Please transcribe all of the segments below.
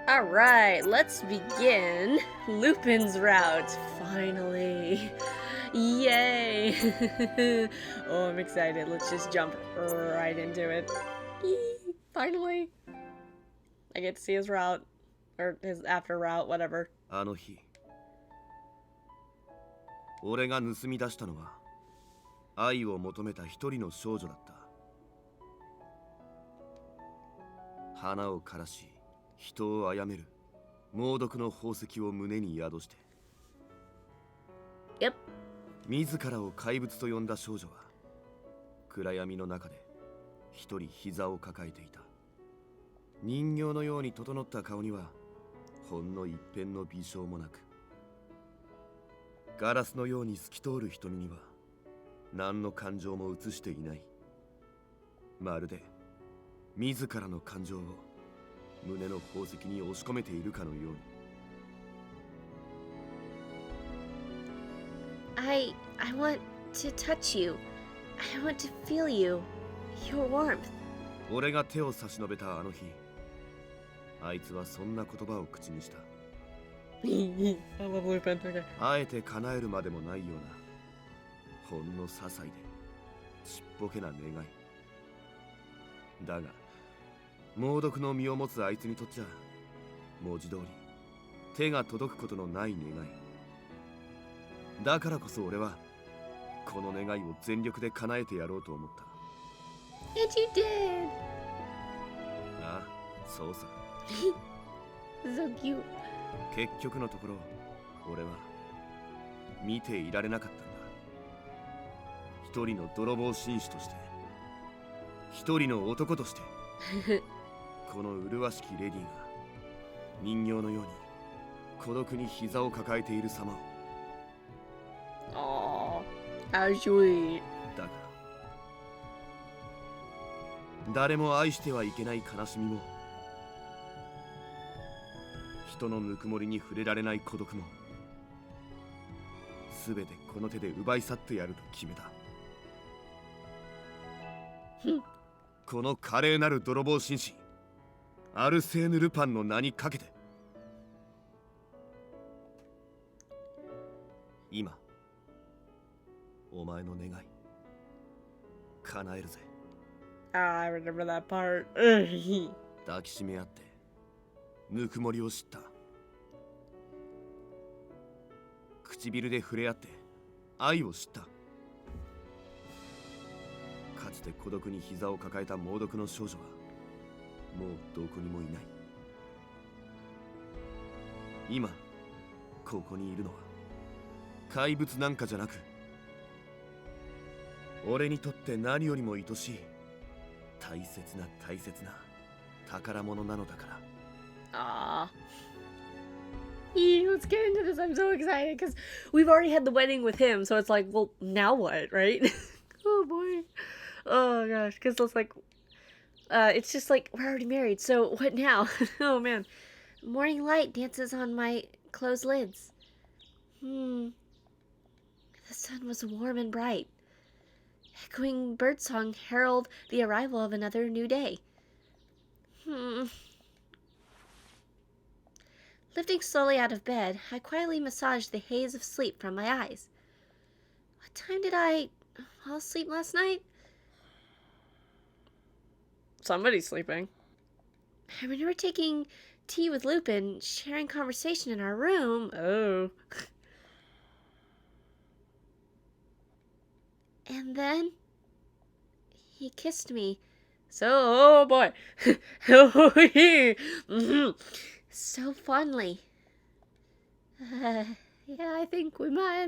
Alright, let's begin Lupin's route. Finally. Yay! Oh, I'm excited. Let's just jump right into it. Eee, finally. I get to see his route. Or his after route, whatever. あの日、俺が盗み出したのは愛を求めた一人の少女だった。花を枯らし、人を殺める猛毒の宝石を胸に宿して。Yep. 自らを怪物と呼んだ少女は暗闇の中で一人膝を抱えていた。人形のように整った顔にはほんの一片の微笑もなく、ガラスのように透き通る瞳には何の感情も映していない。まるで自らの感情を胸の宝石に押し込めているかのように。I want to touch you. I want to feel you. Your warmth. 俺が手を差し伸べたあの日、あいつはそんな言葉を口にした。I love Lupin. Okay. あえて叶えるまでもないようなほんの些細でちっぽけな願いだが、猛毒の身を持つあいつにとっちゃ文字通り手が届くことのない願いだからこそ、俺はこの願いを全力で叶えてやろうと思った。 And you did. ああ、そうさ。So cute. 結局のところ、俺は見ていられなかったんだ。一人の泥棒紳士として、一人の男としてこの麗しきレディが人形のように孤独に膝を抱えている様を。 Aww, how sweet. だから誰も愛してはいけない悲しみも、人のぬくもりに触れられない孤独も、すべてこの手で奪い去ってやると決めた。この華麗なる泥棒紳士アルセーヌ・ルパンの名にかけて、今お前の願い叶えるぜ。I remember that part. 抱きしめ合ってぬくもりを知った。唇で触れ合って愛を知った。かつて孤独に膝を抱えた猛毒の少女はもうどこにもいない。今ここにいるのは怪物なんかじゃなく、俺にとって何よりも愛しい大切な宝物なのだから。Aww. Let's get into this. I'm so excited because we've already had the wedding with him, so it's like, well, now what, right? Oh boy. Oh gosh, because it's like, it's just like we're already married, so what now? Oh man. Morning light dances on my closed lids. The sun was warm and bright. Echoing birdsong herald the arrival of another new day. Lifting slowly out of bed, I quietly massaged the haze of sleep from my eyes. What time did I fall asleep last night? Somebody's sleeping. I remember taking tea with Lupin, sharing conversation in our room. Oh. And then he kissed me. Oh boy. So fondly. Yeah, I think we might.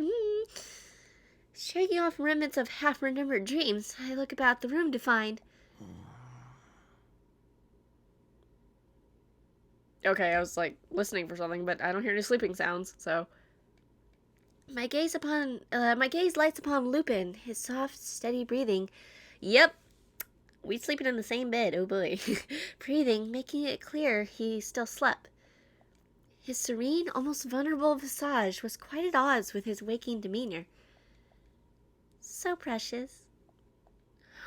Shaking off remnants of half-remembered dreams, I look about the room to find. Okay, I was like listening for something, but I don't hear any sleeping sounds, so. My gaze lights upon Lupin, his soft, steady breathing. Yep, we sleeping in the same bed, oh boy. Breathing, making it clear he still slept. His serene, almost vulnerable visage was quite at odds with his waking demeanor. So precious.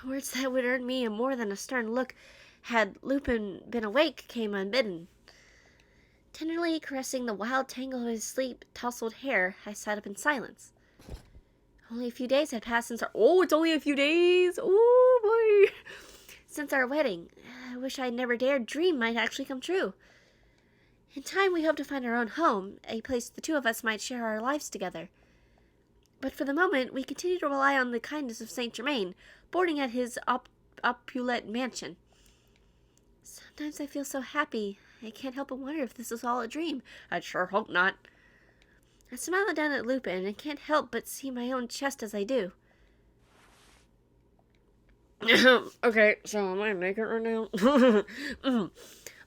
Words that would earn me a more than a stern look had Lupin been awake came unbidden. Tenderly caressing the wild tangle of his sleep-tousled hair, I sat up in silence. Only a few days had passed since our— Oh, it's only a few days! Oh, boy! Since our wedding. I wish I never dared dream might actually come true. In time, we hope to find our own home, a place the two of us might share our lives together. But for the moment, we continue to rely on the kindness of Saint Germain, boarding at his opulent mansion. Sometimes I feel so happy, I can't help but wonder if this is all a dream. I sure hope not. I smile down at Lupin and can't help but see my own chest as I do. Okay, so am I naked right now?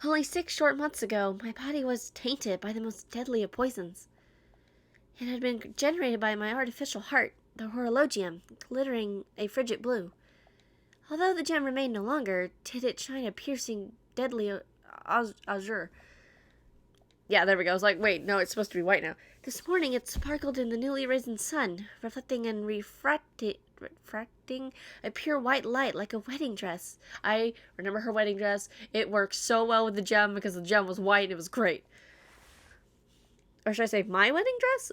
Only 6 short months ago, my body was tainted by the most deadly of poisons. It had been generated by my artificial heart, the horologium, glittering a frigid blue. Although the gem remained no longer, did it shine a piercing, deadly azure. Yeah, there we go. I was like, wait, no, it's supposed to be white now. This morning it sparkled in the newly risen sun, reflecting and refracting a pure white light like a wedding dress. I remember her wedding dress. It worked so well with the gem because the gem was white and it was great. Or should I say my wedding dress?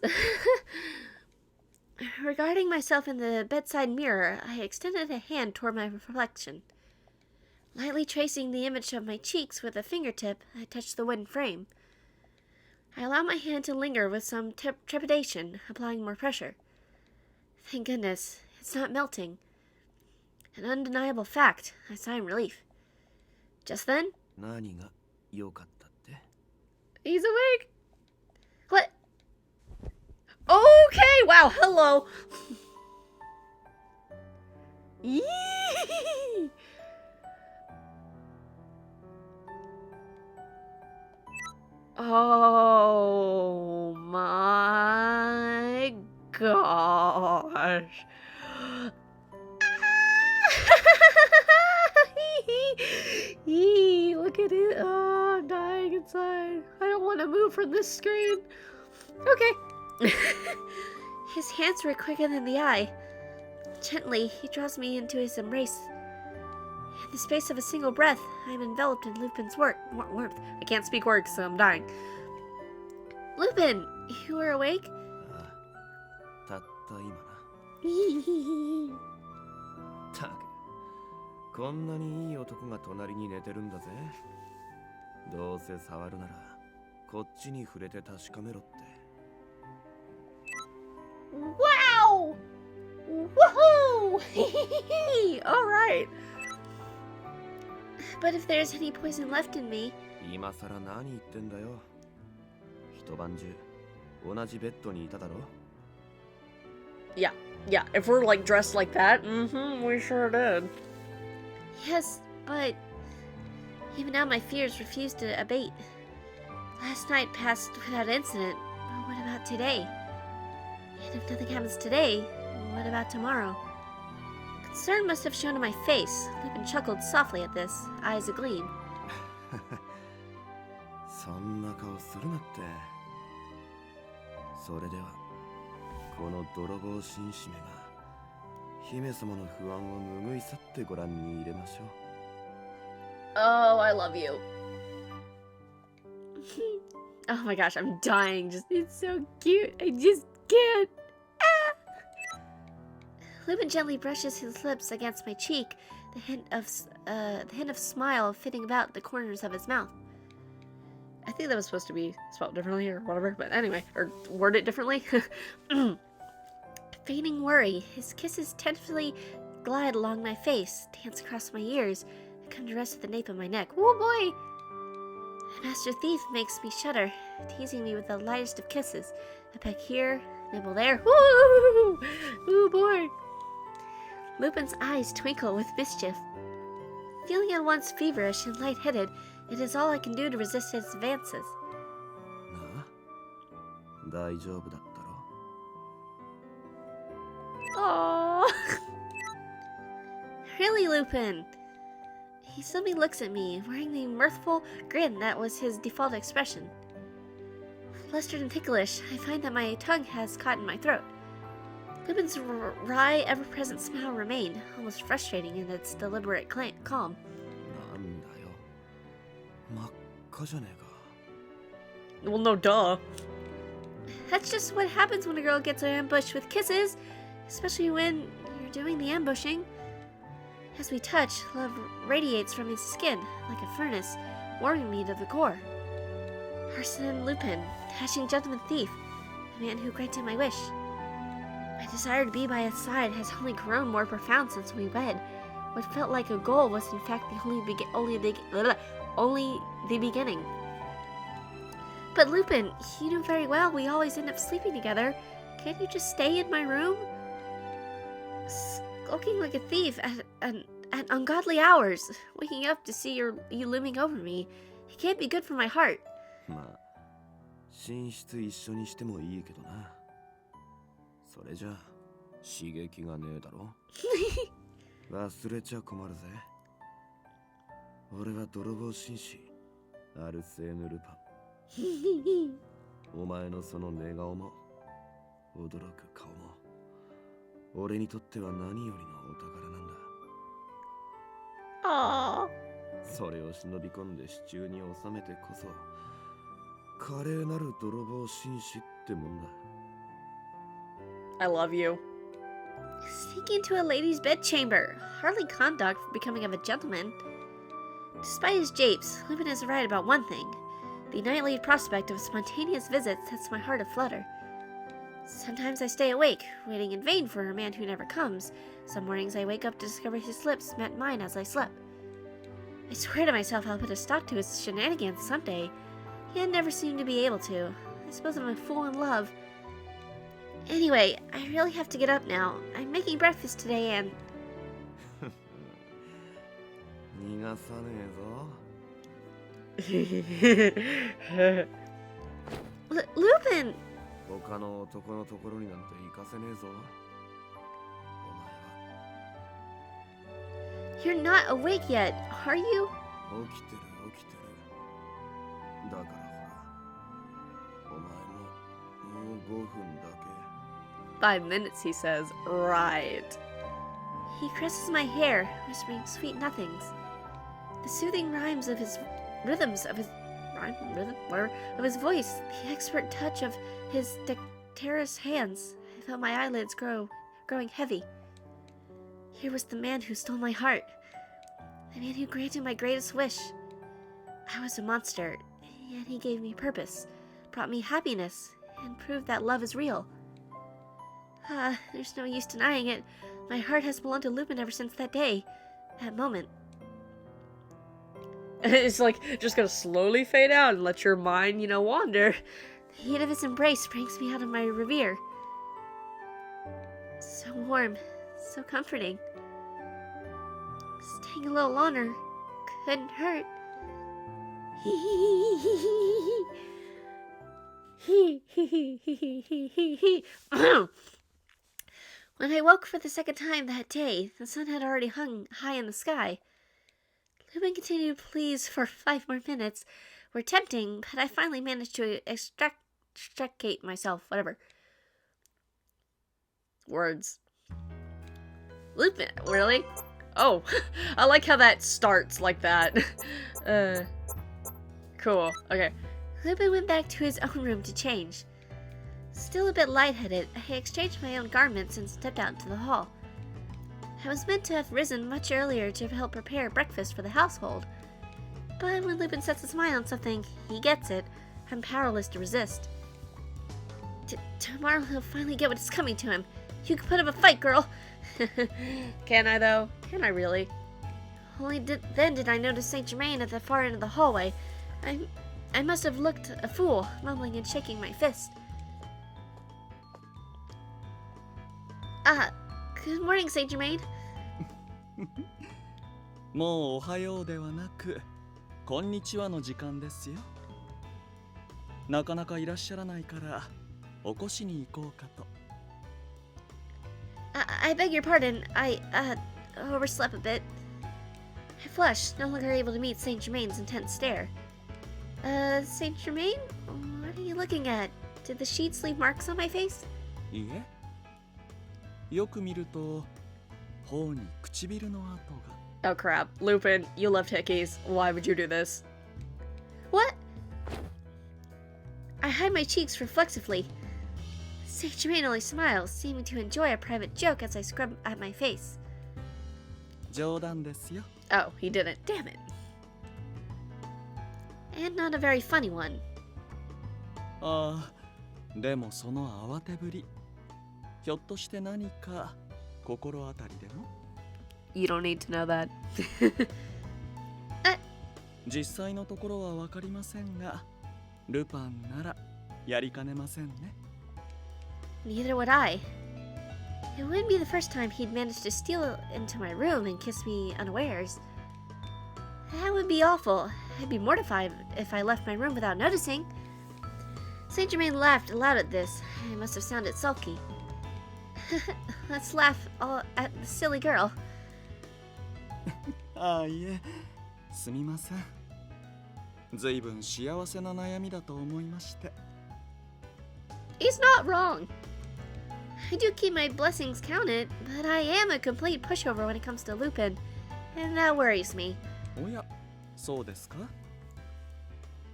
Regarding myself in the bedside mirror, I extended a hand toward my reflection. Lightly tracing the image of my cheeks with a fingertip, I touched the wooden frame. I allowed my hand to linger with some trepidation, applying more pressure. Thank goodness, it's not melting. An undeniable fact, I sigh in relief. Just then, 何が良かったって？ he's awake. What? Okay, wow, hello. Yee! Oh my gosh. Yee, look at it. Oh, I'm dying inside. I don't want to move from this screen. Okay. His hands were quicker than the eye. Gently, he draws me into his embrace. In the space of a single breath, I am enveloped in Lupin's warmth. I can't speak words, so I'm dying. Lupin, you are awake? たった今な。たく、こんなにいい男が隣に寝てるんだぜ。どうせ触るなら、こっちに触れて確かめろって。Wow! Woohoo! Alright. But if there's any poison left in me... 今さら何言ってんだよ。一晩中、同じベッドにいただろ。Yeah, if we're like dressed like that, we sure did. Yes, but even now my fears refuse to abate. Last night passed without incident, but what about today? And if nothing happens today, what about tomorrow? Concern must have shown in my face. Lupin chuckled softly at this, eyes agleam. そんな顔するなって。それでは、この泥棒紳士めが姫様の不安を拭い去ってご覧に入れましょう。Oh, I love you. Oh my gosh, I'm dying. It's so cute. I just can't. Ah! Lupin gently brushes his lips against my cheek, the hint of smile fitting about the corners of his mouth. I think that was supposed to be spelled differently or whatever, but anyway, or word it differently. Feigning worry, his kisses tentatively glide along my face, dance across my ears, and come to rest at the nape of my neck. Oh boy! The master thief makes me shudder, teasing me with the lightest of kisses. A peck here, nibble there. Woo! Oh boy! Lupin's eyes twinkle with mischief. Feeling at once feverish and lightheaded, it is all I can do to resist his advances. なあ、大丈夫だったろ。Aww. Really, Lupin? He suddenly looks at me, wearing the mirthful grin that was his default expression. Flustered and ticklish, I find that my tongue has caught in my throat. Lupin's wry, ever-present smile remained, almost frustrating in its deliberate calm. なんだよ。真っ赤じゃねえか。Well, no, duh. That's just what happens when a girl gets ambushed with kisses, especially when you're doing the ambushing. As we touch, love radiates from his skin like a furnace, warming me to the core. Arsene Lupin, dashing gentleman thief, the man who granted my wish. My desire to be by his side has only grown more profound since we wed. What felt like a goal was in fact only the beginning. But Lupin, you know very well we always end up sleeping together. Can't you just stay in my room? Skulking like a thief at ungodly hours, waking up to see you looming over me. It can't be good for my heart. まあ、寝室一緒にしてもいいけどな。それじゃ刺激がねえだろ。忘れちゃ困るぜ。俺は泥棒紳士、アルセーヌ・ルパン。お前のその寝顔も驚く顔も俺にとっては何よりのお宝なんだ。ああ。それを忍び込んで手中に収めてこそ華麗なる泥棒紳士ってもんだ。 I love you. Sneak into a lady's bedchamber. Hardly conduct for becoming of a gentleman. Despite his japes, Lupin is right about one thing. The nightly prospect of spontaneous visits sets my heart aflutter. Sometimes I stay awake, waiting in vain for a man who never comes. Some mornings I wake up to discover his lips met mine as I slept. I swear to myself I'll put a stop to his shenanigans someday. He had never seemed to be able to. I suppose I'm a fool in love. Anyway, I really have to get up now. I'm making breakfast today and... 逃がさねえぞ。Lupin! 他の男のところになんて行かせねえぞ。お前は。You're not awake yet, are you? 起きてる起きてる。だからほら、お前ももう5分だけ。 5 minutes, he says. Right. He caresses my hair, whispering sweet nothings. The soothing rhythms of his voice, the expert touch of his dexterous hands. I felt my eyelids growing heavy. Here was the man who stole my heart, the man who granted my greatest wish. I was a monster, yet he gave me purpose, brought me happiness, and proved that love is real. There's no use denying it. My heart has belonged to Lupin ever since that day, that moment. It's like just gonna slowly fade out and let your mind, wander. The heat of his embrace brings me out of my reverie. So warm, so comforting. Staying a little longer couldn't hurt. When I woke for the second time that day, the sun had already hung high in the sky. Lupin continued to please for 5 more minutes. Were tempting, but I finally managed to extricate myself. Whatever. Words. Lupin, really? Oh, I like how that starts like that. Cool. Okay. Lupin went back to his own room to change. Still a bit lightheaded, I exchanged my own garments and stepped out into the hall. I was meant to have risen much earlier to help prepare breakfast for the household. But when Lupin sets his mind on something, he gets it. I'm powerless to resist. Tomorrow he'll finally get what's coming to him. You can put up a fight, girl! Can I, though? Can I really? Only then did I notice Saint Germain at the far end of the hallway. I must have looked a fool, mumbling and shaking my fist. Good morning, Saint Germain. もうおはようではなく、こんにちはの時間ですよ。なかなかいらっしゃらないから、起こしに行こうかと。I beg your pardon. I overslept a bit. I flushed, no longer able to meet Saint Germain's intense stare. Saint Germain? What are you looking at? Did the sheets leave marks on my face? いいえ。よく見ると、頬に唇の跡が。Oh crap. Lupin, you love hickeys. Why would you do this? What? hide my cheeks reflexively. Saint Germain only smiles, seeming to enjoy a private joke as I scrub at my face. 冗談ですよ。 Oh, he didn't. Damn it. And not a very funny one. ああ、でもその慌てぶり、ひょっとして何か心当たりでも？ You don't need to know that. 実際のところはわかりませんが、ルパンならやりかねませんね。 Neither would I. It wouldn't be the first time he'd managed to steal into my room and kiss me unawares. That would be awful. I'd be mortified if I left my room without noticing. Saint Germain laughed aloud at this. It must have sounded sulky. Let's laugh all at the silly girl. ああ、いえ、すみません。ずいぶん幸せな悩みだと思いまして。 He's not wrong. I do keep my blessings counted, but I am a complete pushover when it comes to Lupin, and that worries me. おや、そうですか？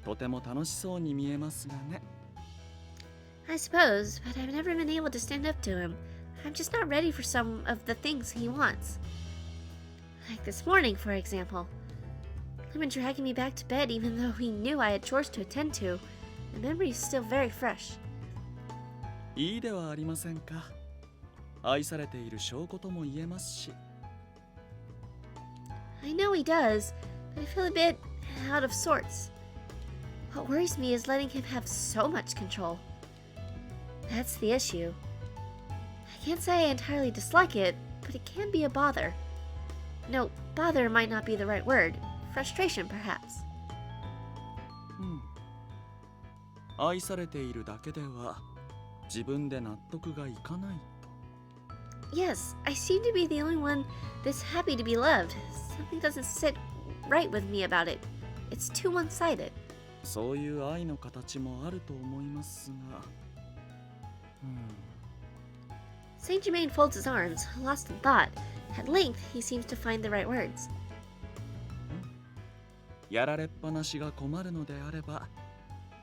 とても楽しそうに見えますがね。 I suppose, but I've never been able to stand up to him. I'm just not ready for some of the things he wants. Like this morning, for example. Lupin dragging me back to bed even though he knew I had chores to attend to. The memory is still very fresh. いいではありませんか。愛されている証拠とも言えますし。 I know he does, but I feel a bit out of sorts. What worries me is letting him have so much control. That's the issue. I can't say I entirely dislike it, but it can be a bother. No, bother might not be the right word. Frustration, perhaps. 愛されているだけでは自分で納得がいかないと。 Yes, I seem to be the only one that's happy to be loved. Something doesn't sit right with me about it. It's too one-sided. そういう愛の形もあると思いますが。Saint Germain folds his arms, lost in thought. At length, he seems to find the right words. やられっぱなしが困るのであれば、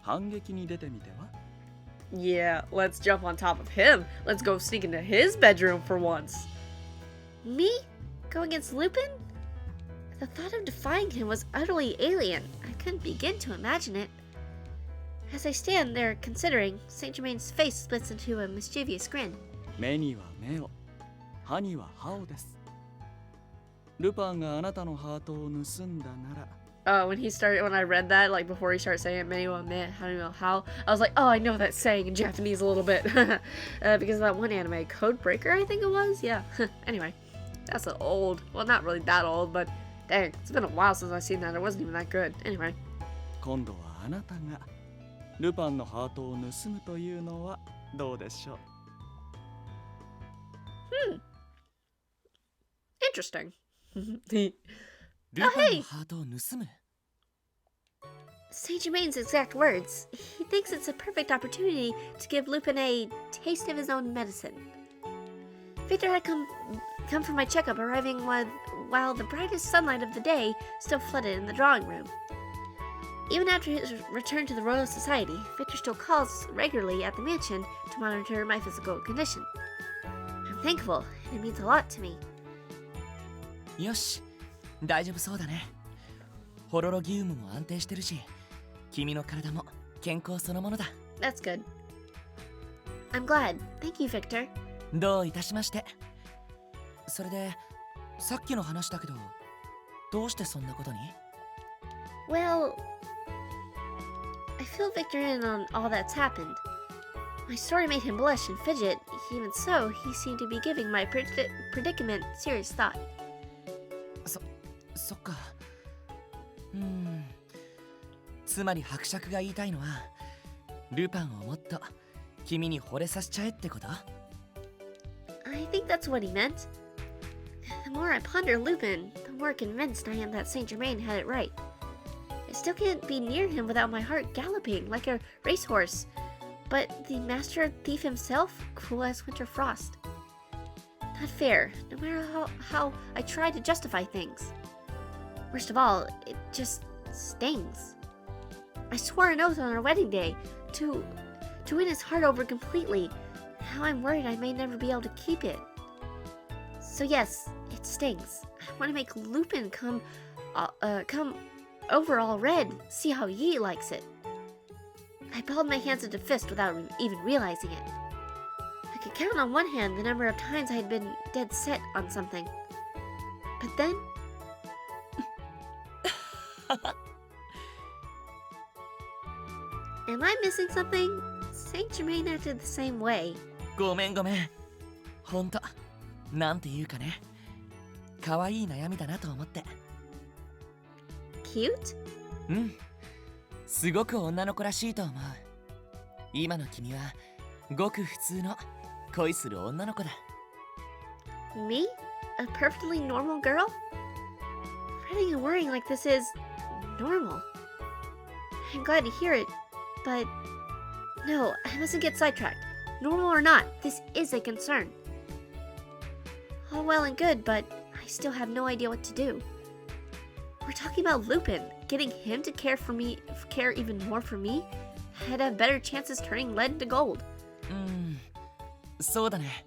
反撃に出てみては？ Yeah, let's jump on top of him. Let's go sneak into his bedroom for once. Me? Go against Lupin? The thought of defying him was utterly alien. I couldn't begin to imagine it. As I stand there considering, Saint Germain's face splits into a mischievous grin. 目には目を、歯には歯をです。ルパンがあなたのハートを盗んだなら。 when I read that, like before he started saying it, many will admit, how do you know how? I was like, oh, I know that saying in Japanese a little bit. Because of that one anime, Code Breaker, I think it was? Yeah. Anyway, that's an old, well, not really that old, but dang, it's been a while since I've seen that. It wasn't even that good. Anyway. 今度はあなたがルパンのハートを盗むというのはどうでしょう？ Interesting. ルパンのハートを盗む？ Saint Germain's exact words. He thinks it's a perfect opportunity to give Lupin a taste of his own medicine. Victor had come from my checkup, arriving while the brightest sunlight of the day still flooded in the drawing room. Even after his return to the Royal Society, Victor still calls regularly at the mansion to monitor my physical condition. I'm thankful, and it means a lot to me. よし、大丈夫そうだね。ホロロギウムも安定してるし、君の体も健康そのものだ。That's good. I'm glad. Thank you, Victor. どういたしまして。それで、さっきの話だけど、どうしてそんなことに？ Well, I fill Victor in on all that's happened. My story made him blush and fidget. Even so, he seemed to be giving my predicament serious thought. そっか。つまり伯爵が言いたいのは、ルパンをもっと君に惚れさせちゃえってこと？ I think that's what he meant. The more I ponder Lupin, the more convinced I am that Saint Germain had it right. I still can't be near him without my heart galloping like a racehorse. But the master thief himself, cool as winter frost. Not fair, no matter how I try to justify things. Worst of all, it just stings. I swore an oath on our wedding day to win his heart over completely. Now I'm worried I may never be able to keep it. So yes, it stings. I want to make Lupin come over all red, see how he likes it. I balled my hands into fist without even realizing it. I could count on one hand the number of times I had been dead set on something. But then... Am I missing something? Saint Germain acted the same way. ごめんごめん。ほんと、なんていうかね。可愛い悩みだなと思って。Cute? うん。すごく女の子らしいと思う。今の君はごく普通の恋する女の子だ。Me? A perfectly normal girl? Fretting and worrying like this is normal. I'm glad to hear it, but no, I mustn't get sidetracked. Normal or not, this is a concern. All well and good, but I still have no idea what to do. We're talking about Lupin. Getting him to care even more for me? I'd have better chances turning lead into gold. そうだね。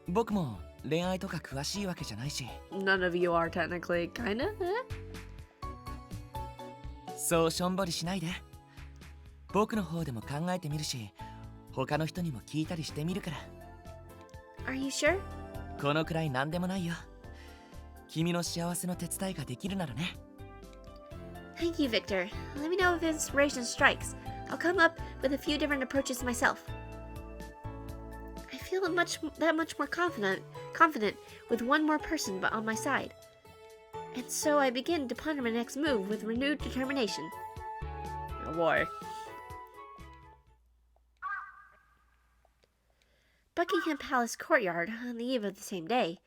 僕も恋愛とか詳しいわけじゃないし。None of you are technically, kinda? そうしょんぼりしないで。僕の方でも考えてみるし、他の人にも聞いたりしてみるから。Are you sure? このくらいなんでもないよ。君の幸せの手伝いができるならね。Thank you, Victor. Let me know if inspiration strikes. I'll come up with a few different approaches myself. I feel that much more confident with one more person but on my side. And so I begin to ponder my next move with renewed determination. Oh boy. Buckingham Palace courtyard on the eve of the same day.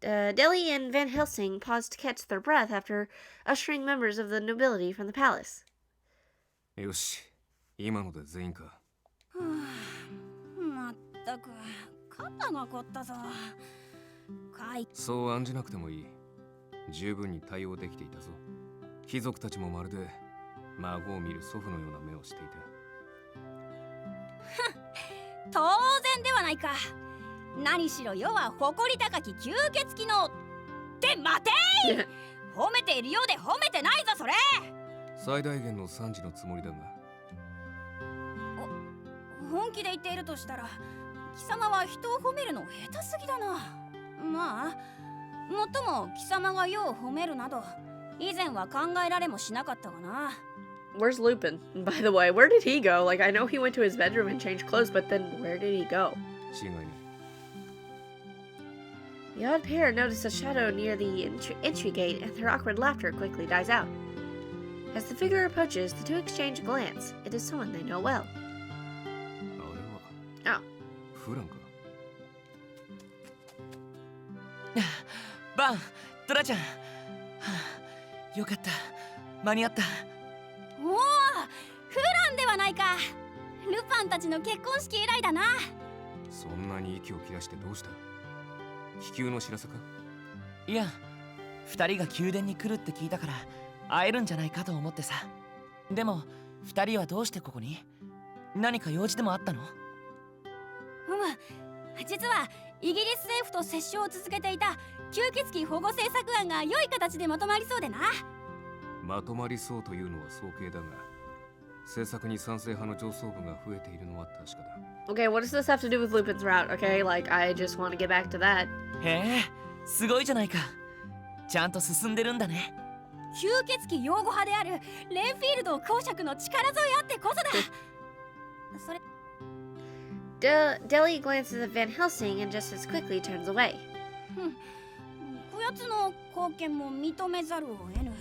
Delhi and Van Helsing paused to catch their breath after ushering members of the nobility from the palace. よし、今ので全員か。まったく、肩が凝ったぞ。そう案じなくてもいい。十分に対応できていたぞ。貴族たちもまるで孫を見る祖父のような目をしていた。当然ではないか。何しろ世は誇り高き吸血鬼のって待てい褒めているようで褒めてないぞそれ。最大限の賛辞のつもりだが。本気で言っているとしたら貴様は人を褒めるの下手すぎだな。まあもっとも貴様が世を褒めるなど以前は考えられもしなかったがな。Where's Lupin? By the way, where did he go? Like, I know he went to his bedroom and changed clothes, but then where did he go? 違いない。The odd pair notice a shadow near the entry gate, and their awkward laughter quickly dies out. As the figure approaches, the two exchange a glance. It is someone they know well. あれは。あ。フランか。バン、トラちゃん。よかった。間に合った。おお、フランではないか。ルパンたちの結婚式以来だな。そんなに息を切らしてどうした？気球の知らせか？いや、二人が宮殿に来るって聞いたから会えるんじゃないかと思ってさ。でも二人はどうしてここに？何か用事でもあったの？実はイギリス政府と折衝を続けていた吸血鬼保護政策案が良い形でまとまりそうでな。まとまりそうというのは早計だが、政策に賛成派の上層部が増えているのは確かだ。Okay, what does this have to do with Lupin's route? Okay, like, I just want to get back to that. へえ、すごいじゃないか。ちゃんと進んでるんだね。吸血鬼擁護派であるレンフィールド公爵の力添えあってこそだ。それDelhi glances at Van Helsing and just as quickly turns away. こやつの貢献も認めざるを得ぬ。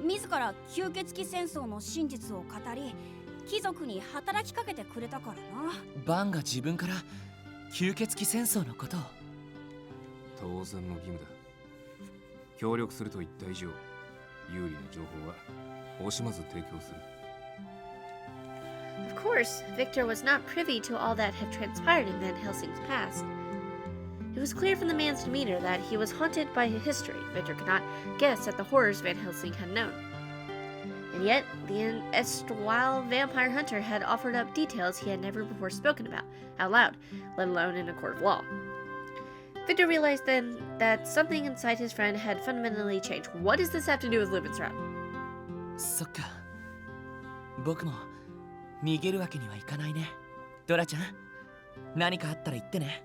自ら吸血鬼戦争の真実を語り、貴族に働きかけてくれたからな。バンが自分から吸血鬼戦争のことを。当然の義務だ。協力すると言った以上、有利な情報は惜しまず提供する。Of course, Victor was not privy to all that had transpired in Van Helsing's past. It was clear from the man's demeanor that he was haunted by a history Victor could not guess at the horrors Van Helsing had known. And yet, the erstwhile vampire hunter had offered up details he had never before spoken about out loud, let alone in a court of law. Victor realized then that something inside his friend had fundamentally changed. What does this have to do with Lupin's route? そっか。僕も逃げるわけにはいかないね。ドラちゃん、何かあったら言ってね。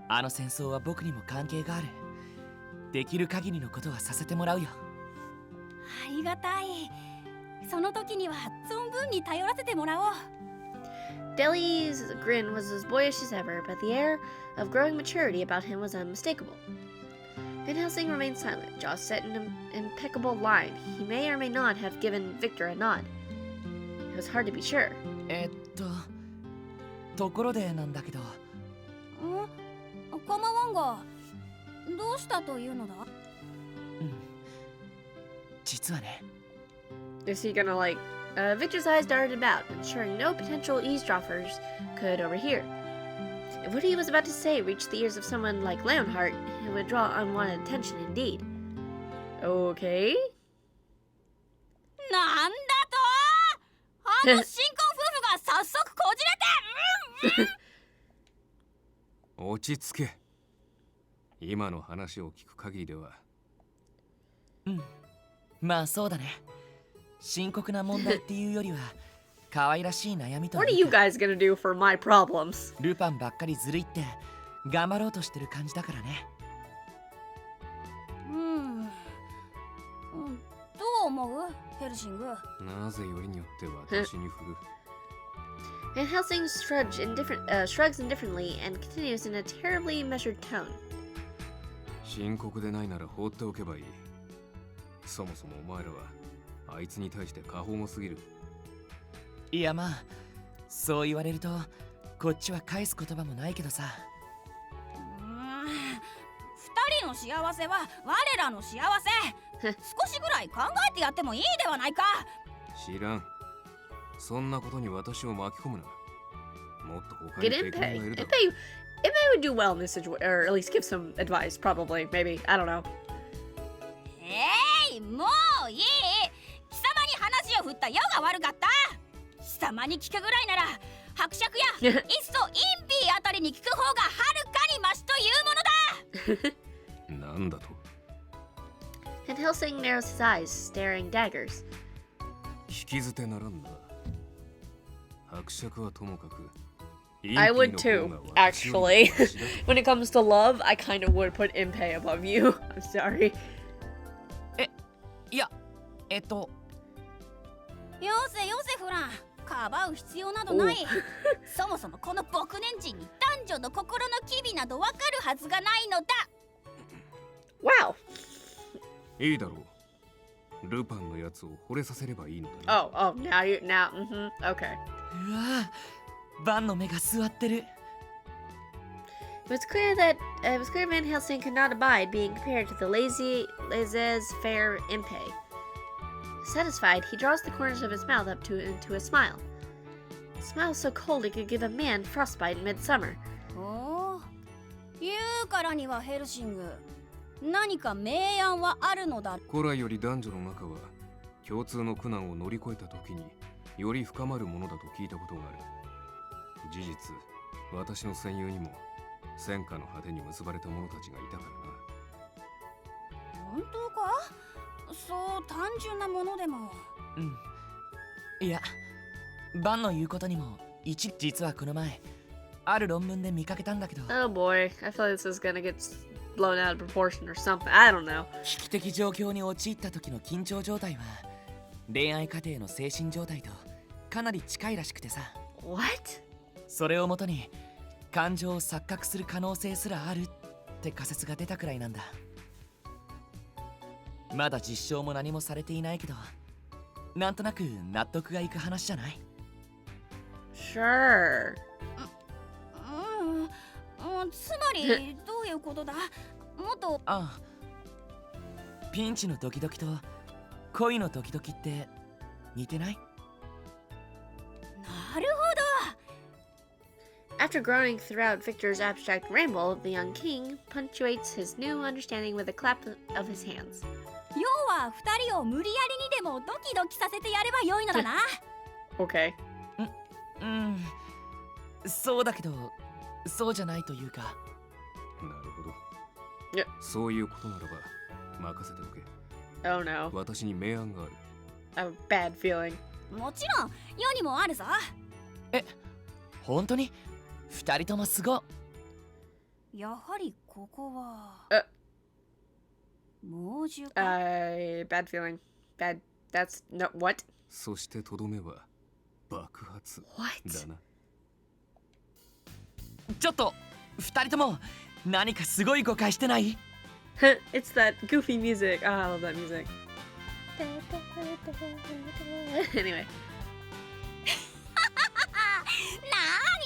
あの戦争は僕にも関係がある。できる限りのことはさせてもらうよ。ありがたい。その時には存分に頼らせてもらおう。Deli's grin was as boyish as ever, but the air of growing maturity about him was unmistakable. Van Helsing remained silent, jaw set in an impeccable line. He may or may not have given Victor a nod. It was hard to be sure. ところでなんだけど。構わんが、どうしたというのだ？実はね。Is he gonna Victor's eyes darted about, ensuring no potential eavesdroppers could overhear. If what he was about to say reached the ears of someone like Leonhardt, it would draw unwanted attention indeed. Okay. なんだと？あの新婚夫婦が早速こじれて、落ち着け。今の話を聞く限りでは。まあそうだね。深刻な問題っていうよりは可愛らしい悩みと。 What are you guys gonna do for my problems? ルパンばっかりずるいって頑張ろうとしてる感じだからね。どう思う？ヘルシング。なぜよりによって私に振る。Van Helsing shrugs indifferently and continues in a terribly measured tone. 深刻でないなら放っておけばいい。そもそもお前らはあいつに対して過保護すぎる。いやまあそう言われるとこっちは返す言葉もないけどさ。二人の幸せは我らの幸せ。少しぐらい考えてやってもいいではないか。知らん。そんなことに私を巻き込むな。もっと他 Get に敵がい Impey. るだろ Impey would do well in this situation, or at least give some advice, probably, maybe. I don't know. もういい。貴様に話を振った世が悪かった。貴様に聞くぐらいなら伯爵やいっそインピーあたりに聞く方がはるかにマシというものだ。なんだと。 And Helsing narrows his eyes, staring daggers. 引き捨てならんな。伯爵はともかく。I would too, actually. When it comes to love, I kind of would put Impey above you. I'm sorry. いやよせよせフラン。かばう必要などない。そもそもこの牧年人に男女の心の機微などわかるはずがないのだ。Wow. いいだろう。ルパンのやつを惚れさせればいいのだな。Oh, now, okay. うわバンの目が座ってる。It was clear Van Helsing could not abide being compared to the laissez-faire Impey. Satisfied, he draws the corners of his mouth up into a smile. A smile so cold it could give a man frostbite in midsummer. おお、言うからにはヘルシング、何か明暗はあるのだ。古来より男女の仲は共通の苦難を乗り越えた時により深まるものだと聞いたことがある。事実、私の戦友にも戦火の果てに結ばれた者たちがいたからな。本当か？そう単純なものでも。いやバンの言うことにも実はこの前ある論文で見かけたんだけど。 Oh boy, I feel like this is gonna get blown out of proportion or something. I don't know. 危機的状況に陥った時の緊張状態は恋愛過程の精神状態とかなり近いらしくてさ。 What? それをもとに感情を錯覚する可能性すらあるって仮説が出たくらいなんだ。まだ実証も何もされていないけど、なんとなく納得がいく話じゃない？ Sure. つまりどういうことだ？もっと。ああ、ピンチのドキドキと恋のドキドキって似てない？なるほど。After groaning throughout Victor's abstract ramble, the young king punctuates his new understanding with a clap of his hands. 要はは2人を無理やりにでもドキドキさせてやればよいのだな。Okay. そうだけど、そうじゃないというか。なるほど。いやそういうことならば任せておけ。 Oh no. 私に明暗がある。 I have a bad feeling. もちろん世にもあるぞ。本当に2人ともすご。やはりここは猛獣か。Bad feeling. Bad. That's no. What? そしてとどめは爆発 What? だな。ちょっと2人とも何かすごい誤解してない？ It's that goofy music. I love that music. Anyway. な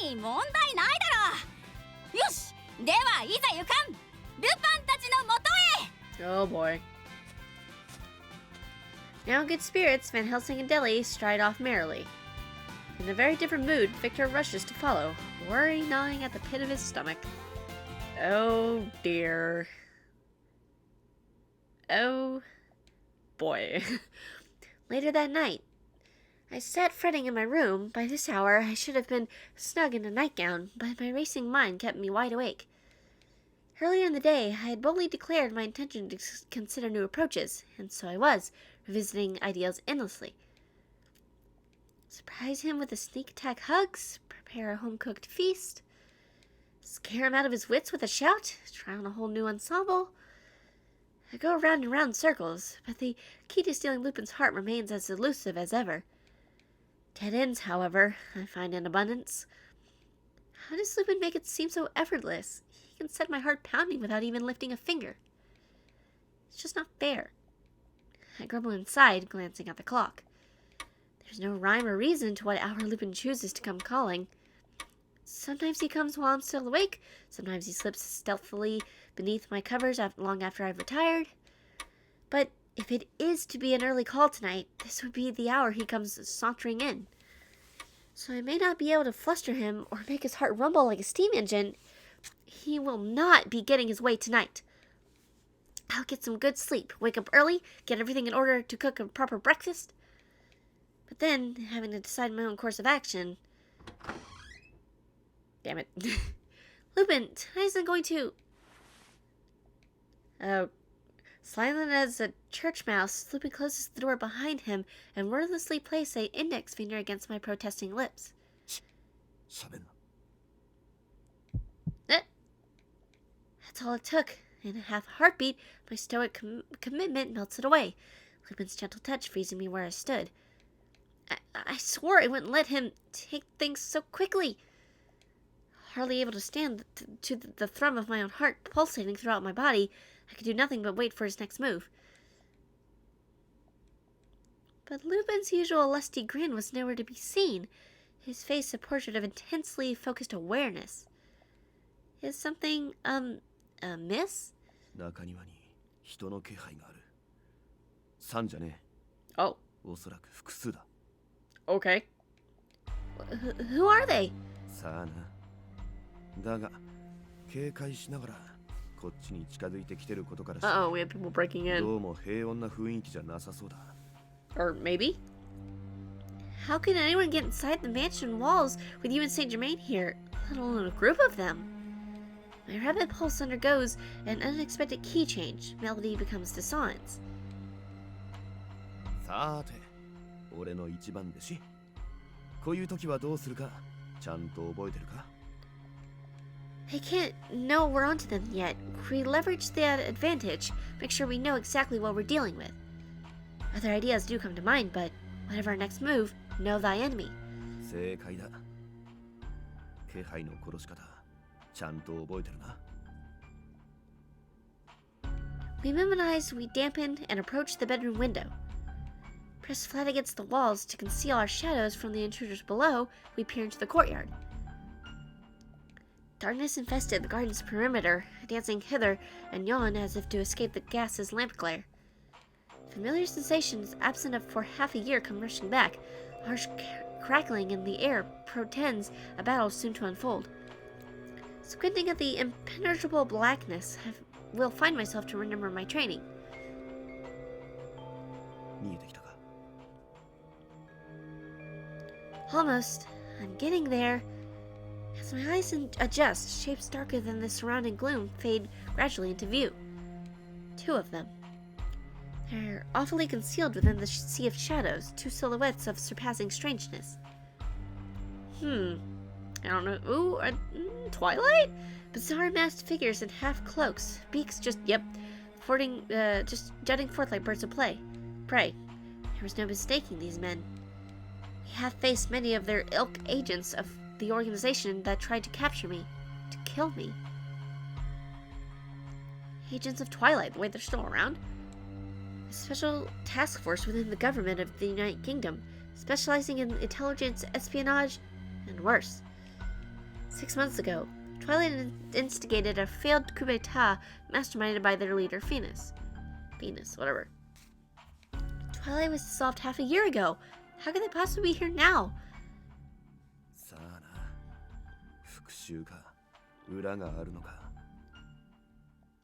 ーに問題ないだろう。よし、ではいざ行かん。ルパンたちのもとへ。 Oh boy. Now in good spirits, Van Helsing and Deli stride off merrily. In a very different mood, Victor rushes to follow, worry gnawing at the pit of his stomach. Oh dear. Oh boy. Later that night, I sat fretting in my room. By this hour, I should have been snug in a nightgown, but my racing mind kept me wide awake. Earlier in the day, I had boldly declared my intention to consider new approaches, and so I was, revisiting ideals endlessly. Surprise him with a sneak attack hugs, prepare a home-cooked feast, scare him out of his wits with a shout, try on a whole new ensemble. I go around and round in circles, but the key to stealing Lupin's heart remains as elusive as ever. Dead ends, however, I find in abundance. How does Lupin make it seem so effortless? He can set my heart pounding without even lifting a finger. It's just not fair. I grumble inside, glancing at the clock. There's no rhyme or reason to what hour Lupin chooses to come calling. Sometimes he comes while I'm still awake, sometimes he slips stealthily beneath my covers long after I've retired. But if it is to be an early call tonight, this would be the hour he comes sauntering in. So I may not be able to fluster him or make his heart rumble like a steam engine. He will not be getting his way tonight. I'll get some good sleep, wake up early, get everything in order to cook a proper breakfast. But then, having to decide my own course of action... Damn it. Lupin, tonight isn't going to... Silent as a church mouse, Lupin closes the door behind him and wordlessly places an index finger against my protesting lips. 喋んな。 That's all it took. In a half heartbeat, my stoic commitment melted away, Lupin's gentle touch freezing me where I stood. I swore I wouldn't let him take things so quickly. Hardly able to stand to the thrum of my own heart pulsating throughout my body, I could do nothing but wait for his next move. But Lupin's usual lusty grin was nowhere to be seen, his face a portrait of intensely focused awareness. Is something, amiss? 中庭に人の気配がある。3じゃねえ。 Oh, おそらく複数だ。 okay. Who are they? さあな。だが、警戒しながらこっちに近づいてきてることからして、 Uh-oh, we have people breaking in. どうも平穏な雰囲気じゃなさそうだ。 Or maybe? How can anyone get inside the mansion walls with you and Saint Germain here, let alone a group of them? My rapid pulse undergoes an unexpected key change. Melody becomes dissonance. さて、俺の一番弟子。こういう時はどうするか、ちゃんと覚えてるか？ I can't know we're onto them yet. We leverage that advantage, make sure we know exactly what we're dealing with. Other ideas do come to mind, but whatever our next move, know thy enemy. 正解だ。気配の殺し方、ちゃんと覚えてるな。 We mimetize, we dampen, and approach the bedroom window. Pressed flat against the walls to conceal our shadows from the intruders below, we peer into the courtyard. Darkness infested the garden's perimeter, dancing hither and yon as if to escape the gas's lamp glare. Familiar sensations absent of for half a year come rushing back. Harsh crackling in the air portends a battle soon to unfold. Squinting at the impenetrable blackness, I will find myself to remember my training. 見えてきたか。 Almost. I'm getting there. As my eyes adjust, shapes darker than the surrounding gloom fade gradually into view. 2 of them. They're awfully concealed within the sea of shadows, 2 silhouettes of surpassing strangeness. I don't know. Ooh, Twilight? Bizarre masked figures in half cloaks, beaks just jutting forth like birds of prey. There was no mistaking these men. We have faced many of their ilk agents of the organization that tried to capture me, to kill me. Agents of Twilight, the way they're still around. A special task force within the government of the United Kingdom, specializing in intelligence, espionage, and worse. 6 months ago, Twilight instigated a failed coup d'etat masterminded by their leader, Venus, whatever. Twilight was dissolved half a year ago. How could they possibly be here now? さあな、復讐か裏があるのか。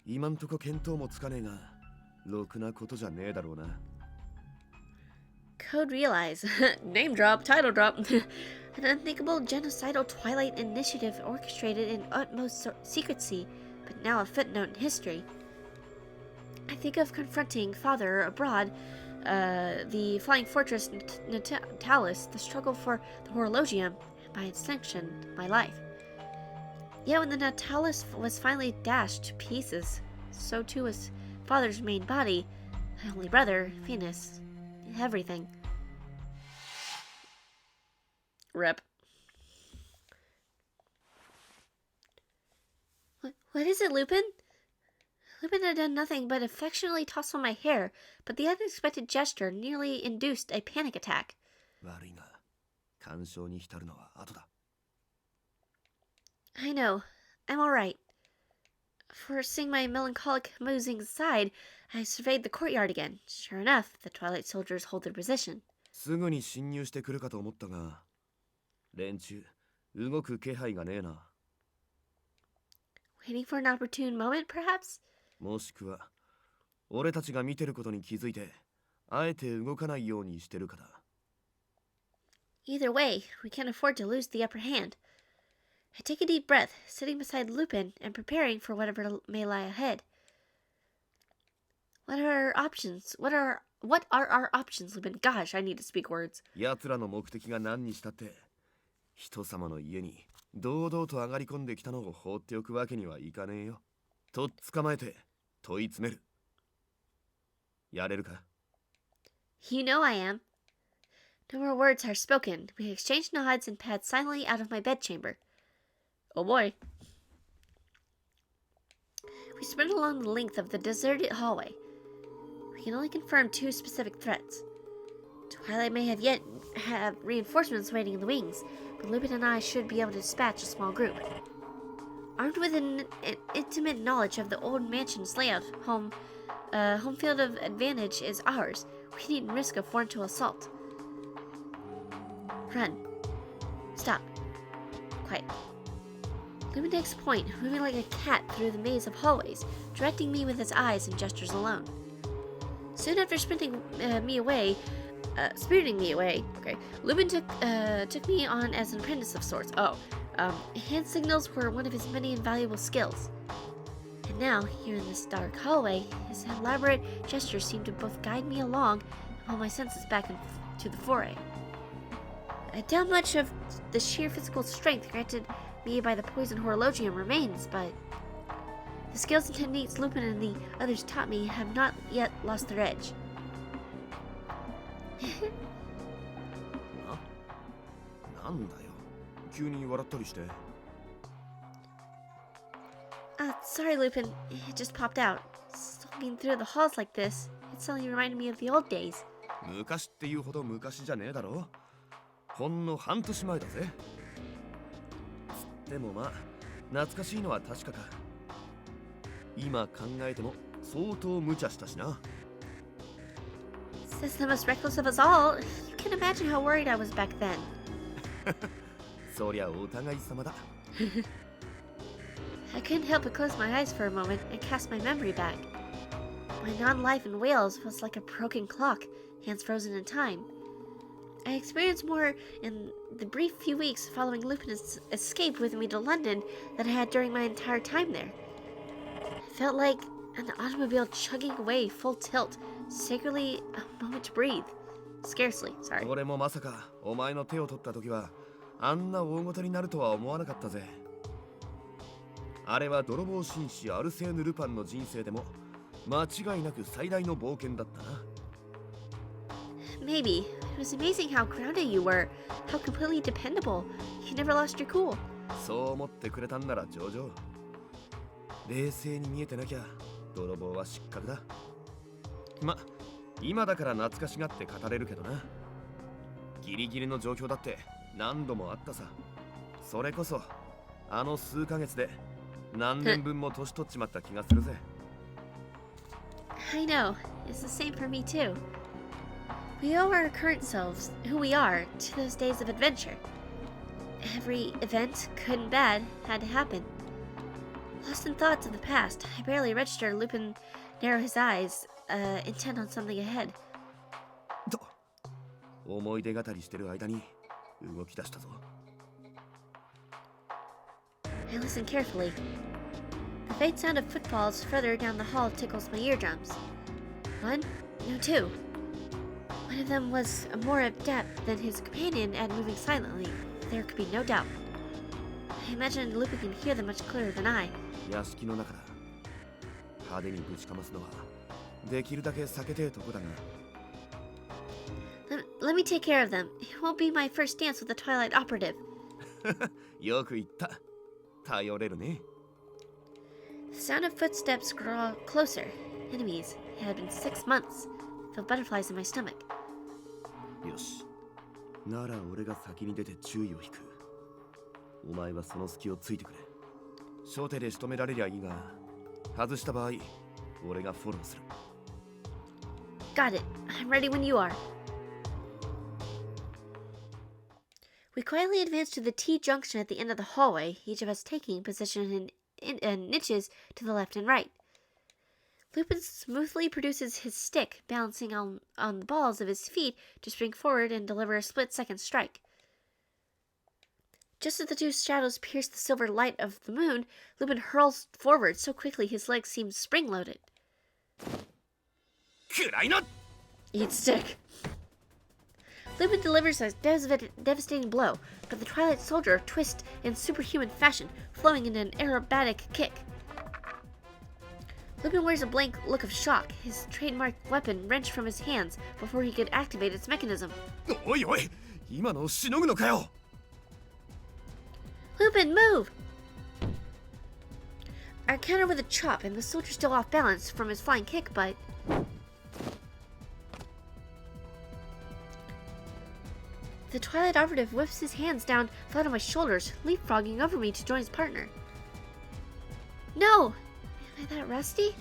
今んとこ見当もつかねえが、ろくなことじゃねえだろうな。 Code Realize. Name drop, title drop. An unthinkable genocidal Twilight initiative orchestrated in utmost secrecy, but now a footnote in history. I think of confronting Father abroad, the Flying Fortress Natalis, the struggle for the Horologium, and by extension, my life. Yet when the Natalis was finally dashed to pieces, so too was Father's main body, my only brother, Venus, everything. Rip. What is it, Lupin? Lupin had done nothing but affectionately toss on my hair, but the unexpected gesture nearly induced a panic attack. 悪いが、感傷に浸るのは後だ。 I know. I'm alright. Forcing my melancholic musings aside, I surveyed the courtyard again. Sure enough, the Twilight soldiers hold their position. すぐに侵入してくるかと思ったが、連中、動く気配がねえな。 Waiting for an opportune moment, perhaps? もしくは、俺たちが見てることに気づいて、あえて動かないようにしてるかだ。 Either way, we can't afford to lose the upper hand. I take a deep breath, sitting beside Lupin and preparing for whatever may lie ahead. What are our options? What are our options, Lupin? Gosh, I need to speak words. 奴らの目的が何にしたって、人様の家に堂々と上がり込んできたのを放っておくわけにはいかねえよ。とっ捕まえて問い詰める。やれるか？ You know I am. No more words are spoken. We exchange nods and pad silently out of my bedchamber. Oh boy. We sprint along the length of the deserted hallway. We can only confirm 2 specific threats. Twilight may have reinforcements waiting in the wings, but Lupin and I should be able to dispatch a small group. Armed with an intimate knowledge of the old mansion's layout, home field of advantage is ours. We needn't risk a frontal assault. Run. Stop. Quiet. Lupin takes point, moving like a cat through the maze of hallways, directing me with his eyes and gestures alone. Soon after spiriting me away, Lupin took me on as an apprentice of sorts. Hand signals were one of his many invaluable skills. And now, here in this dark hallway, his elaborate gestures seem to both guide me along and pull my senses back into the foray. I doubt much of the sheer physical strength granted me by the poison horologium remains, but the skills and techniques Lupin and the others taught me have not yet lost their edge. なんだよ。急に笑ったりして。Sorry, Lupin. It just popped out. Stalking through the halls like this, it suddenly reminded me of the old days. 昔っていうほど昔じゃねえだろ。ほんの半年前だぜ。でもまあ、懐かしいのは確かか。今考えても相当無茶したしな。Says the most reckless of us all. You can imagine how worried I was back then. そりゃお互い様だ。I couldn't help but close my eyes for a moment and cast my memory back. My non-life in Wales was like a broken clock, hands frozen in time. I experienced more in the brief few weeks following Lupin's escape with me to London than I had during my entire time there. It felt like an automobile chugging away full tilt, sacredly a moment to breathe. Scarcely, sorry. 俺もまさかお前の手を取った時はあんな大事になるとは思わなかったぜ。あれは泥棒紳士アルセーヌ・ルパンの人生でも間違いなく最大の冒険だったな。Maybe. It was amazing how grounded you were, how completely dependable. You never lost your cool. そう思ってくれたんなら上々。冷静に見えてなきゃ泥棒は失格だ。ま、今だから懐かしがって語れるけどな。ギリギリの状況だって何度もあったさ。それこそあの数ヶ月で何年分も年取っちまった気がするぜ。I know. It's the same for me too. We owe our current selves, who we are, to those days of adventure. Every event, good and bad, had to happen. Lost in thoughts of the past, I barely registered Lupin narrow his eyes, intent on something ahead. と思い出語りしてる間に動き出したぞ。I listened carefully. The faint sound of footfalls further down the hall tickles my eardrums. One? No, two. One of them was more adept than his companion at moving silently. There could be no doubt. I imagined Lupin can hear them much clearer than I. 屋敷の中だ。派手にぶちかますのはできるだけ避けてえとこだが。Let me take care of them. It won't be my first dance with the Twilight operative. よく言った。頼れるね。The sound of footsteps grew closer. Enemies. It had been 6 months. I felt butterflies in my stomach. よし。なら俺が先に出て注意を引く。お前はその隙をついてくれ。初手で仕留められりゃいいが、外した場合、俺がフォローする。Got it. I'm ready when you are. We quietly advanced to the T-junction at the end of the hallway, each of us taking position in niches to the left and right. Lupin smoothly produces his stick, balancing on the balls of his feet to spring forward and deliver a split-second strike. Just as the two shadows pierce the silver light of the moon, Lupin hurls forward so quickly his legs seem spring-loaded. くらいな! Eat stick. Lupin delivers a devastating blow, but the Twilight Soldier twists in superhuman fashion, flowing into an aerobatic kick. Lupin wears a blank look of shock, his trademark weapon wrenched from his hands before he could activate its mechanism. おいおい、今のをしのぐのかよ! Lupin, move! I counter with a chop, and the soldier's still off balance from his flying kick, but... The Twilight operative whips his hands down flat on my shoulders, leapfrogging over me to join his partner. No! Am I that rusty?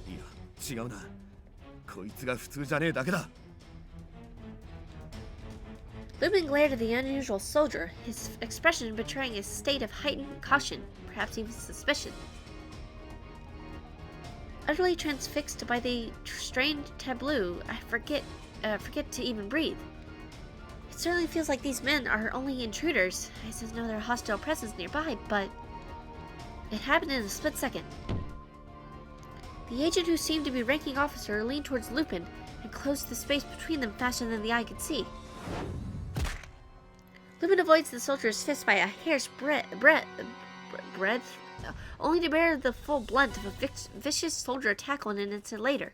いや、違うな。こいつが普通じゃねえだけだ。Lupin glared at the unusual soldier, his expression betraying a state of heightened caution, perhaps even suspicion. Utterly transfixed by the strange tableau, I forget to even breathe. It certainly feels like these men are only intruders. I sense no other hostile presence nearby, but it happened in a split second. The agent, who seemed to be ranking officer, leaned towards Lupin and closed the space between them faster than the eye could see. Lupin avoids the soldier's fist by a hair's breadth, only to bear the full blunt of a vicious soldier tackle an instant later.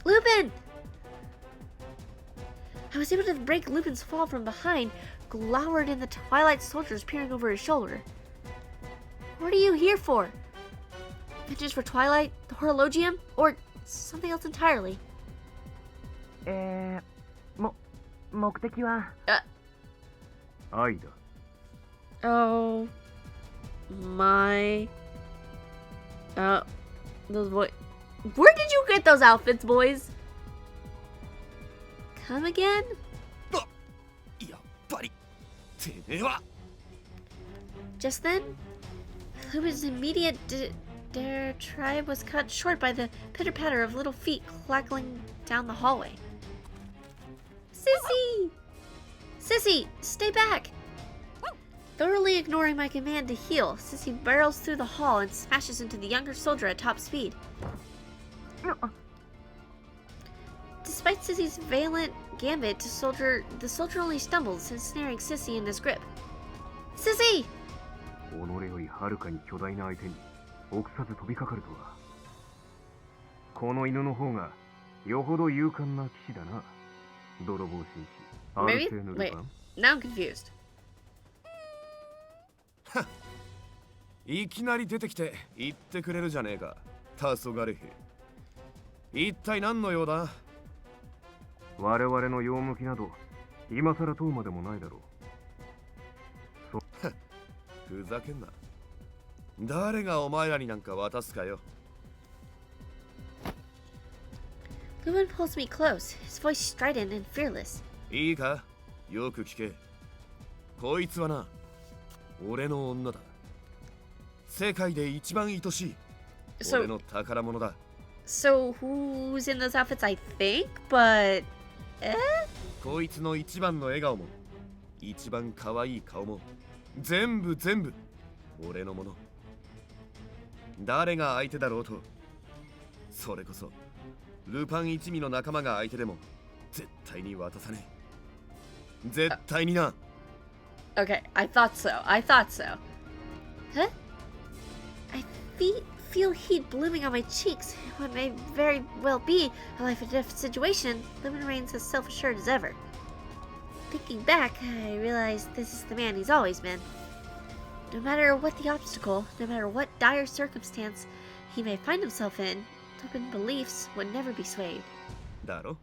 Lupin! I was able to break Lupin's fall from behind, glowered in the Twilight soldiers peering over his shoulder. What are you here for? Vengeance for Twilight, the Horologium, or something else entirely? 目的は愛だ。 Oh my those boys. Where did you get those outfits, boys? Come again? やっぱりてめえは Just then, I Lupin's immediate diatribe was cut short by the pitter-patter of little feet clackling down the hallway. Sissy! Sissy, stay back! Thoroughly ignoring my command to heal, Sissy barrels through the hall and smashes into the younger soldier at top speed. Despite Sissy's valiant gambit, the soldier only stumbles, ensnaring Sissy in his grip. Sissy! 己よりはるかに巨大な相手に臆さず飛びかかるとは。この犬の方がよほど勇敢な騎士だな。泥棒紳士、アルセーヌ・ルパン。Now I'm confused. いきなり出てきて言ってくれるじゃねえか、黄昏兵。一体何の用だ？我々の用向きなど今更問うまでもないだろう。ふざけんな。誰がお前らになんか渡すかよ。Lupin pulls me close, his voice strident and fearless. いいか、よく聞け。こいつはな、俺の女だ。世界で一番愛しい。俺の宝物だ。So who's in those outfits? I think, but こいつの一番の笑顔も、一番可愛い顔も、全部俺のもの。誰が相手だろうと、それこそルパン一味の仲間が相手でも絶対に渡さねえ。絶対にな。Okay, I thought so. Huh? I feel heat blooming on my cheeks. What may very well be a life or death situation, Lupin remains as self-assured as ever. Thinking back, I realize this is the man he's always been. No matter what the obstacle, no matter what dire circumstance he may find himself in, Lupin's beliefs would never be swayed. だろ?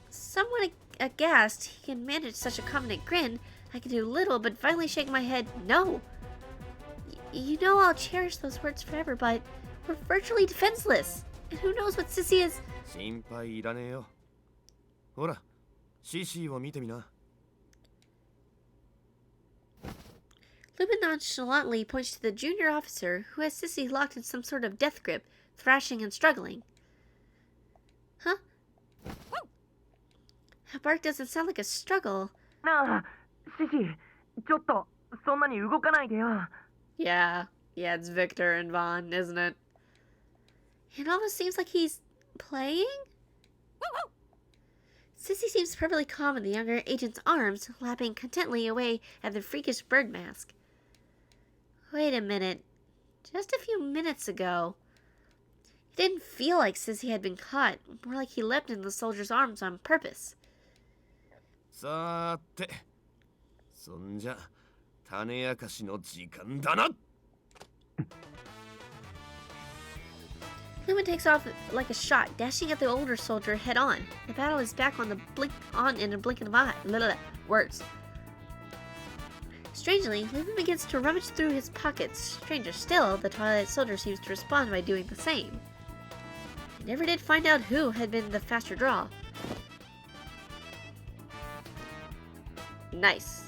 Somewhat aghast, he can manage such a confident grin. I can do little but finally shake my head, no. You know I'll cherish those words forever, but we're virtually defenseless. And who knows what Sissy is... 心配いらねえよ。ほら、シシーを見てみな。Lupin nonchalantly points to the junior officer who has Sissy locked in some sort of death grip, thrashing and struggling. Huh? That bark doesn't sound like a struggle. なあ、シシ、ちょっとそんなに動かないでよ。Yeah, it's Victor and Vaughn, isn't it? It almost seems like he's playing? Sissy seems perfectly calm in the younger agent's arms, lapping contentedly away at the freakish bird mask. Wait a minute. Just a few minutes ago, it didn't feel like Sissy had been caught, more like he leapt into the soldier's arms on purpose. さーて、そんじゃ種明かしの時間だな。Lupin takes off like a shot, dashing at the older soldier head on. The battle is back in a blink of eye. Words. Strangely, Lupin begins to rummage through his pockets. Stranger still, the Twilight soldier seems to respond by doing the same. I never did find out who had been the faster draw. Nice.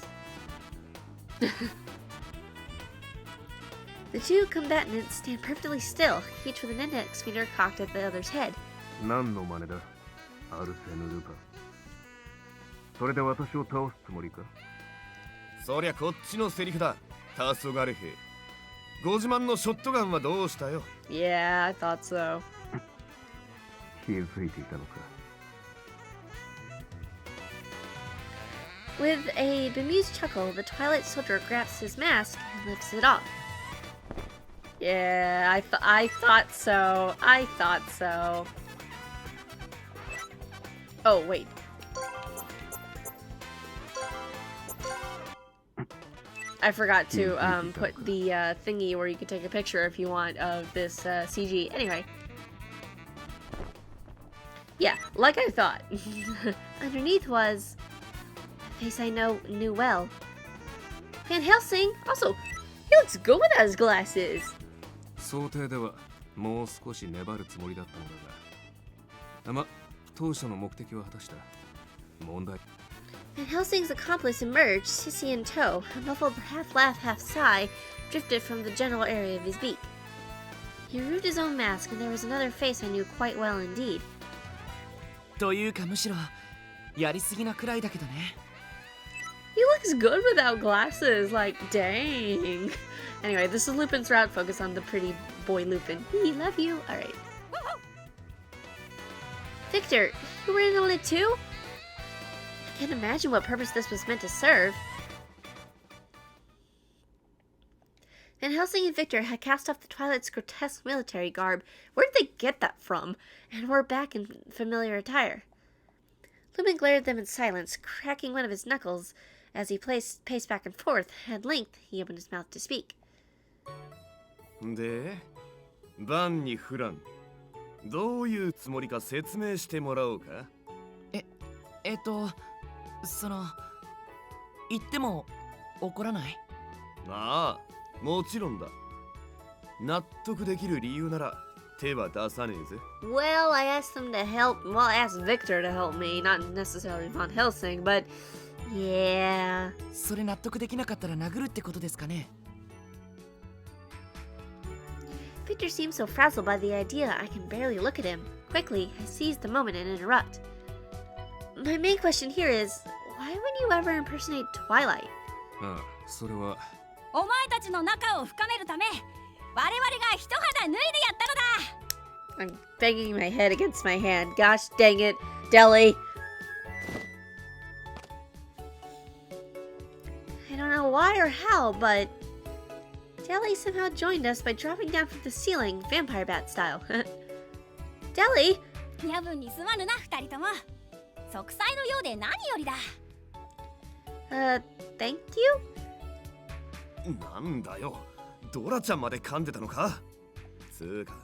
The two combatants stand perfectly still, each with an index finger cocked at the other's head. 何の真似だ、アルセーヌ・ルパン。それで私を倒すつもりか？そりゃこっちのセリフだ、黄昏兵。ご自慢のショットガンはどうしたよ？ Yeah, I thought so. 気づいていたのか。With a bemused chuckle, the Twilight soldier grabs his mask and lifts it off. Yeah, I thought so. Oh, wait. I forgot to put the thingy where you can take a picture if you want of this CG. Anyway. Yeah, like I thought. Underneath was a face I knew well. Van Helsing. Also, he looks good without his glasses. 想定ではもう少し粘るつもりだったのだが、ま、当初の目的は果たした。問題。Van Helsing's accomplice emerged, Sissy in tow, a muffled half laugh, half sigh, drifted from the general area of his beak. He removed his own mask, and there was another face I knew quite well indeed. というかむしろやりすぎなくらいだけどね。 He looks good without glasses, like, dang. Anyway, this is Lupin's route. Focus on the pretty boy Lupin. We love you. Alright. Victor, you were in on it too? I can't imagine what purpose this was meant to serve. Van Helsing and Victor had cast off the Twilight's grotesque military garb. Where did they get that from? And were back in familiar attire. Lupin glared at them in silence, cracking one of his knuckles as he paced back and forth. At length, he opened his mouth to speak. で、バンにフラン、どういうつもりか説明してもらおうか。その言っても怒らない？ああ、もちろんだ。納得できる理由なら手は出さねえぜ。Well, I asked them to help. Well, I asked Victor to help me, not necessarily Van Helsing, but yeah. それ納得できなかったら殴るってことですかね？ Victor seemed so frazzled by the idea I can barely look at him. Quickly, I seized the moment and interrupt. My main question here is, why would you ever impersonate Twilight? ああ、それは。お前たちの仲を深めるため、我々が一肌脱いでやったのだ。 I'm banging my head against my hand. Gosh dang it, Deli. I don't know why or how, but Deli somehow joined us by dropping down from the ceiling, vampire bat style. Deli! 夜分にすまぬな、二人とも。息災のようで何よりだ。Thank you? なんだよ、ドラちゃんまで噛んでたのか。つうか、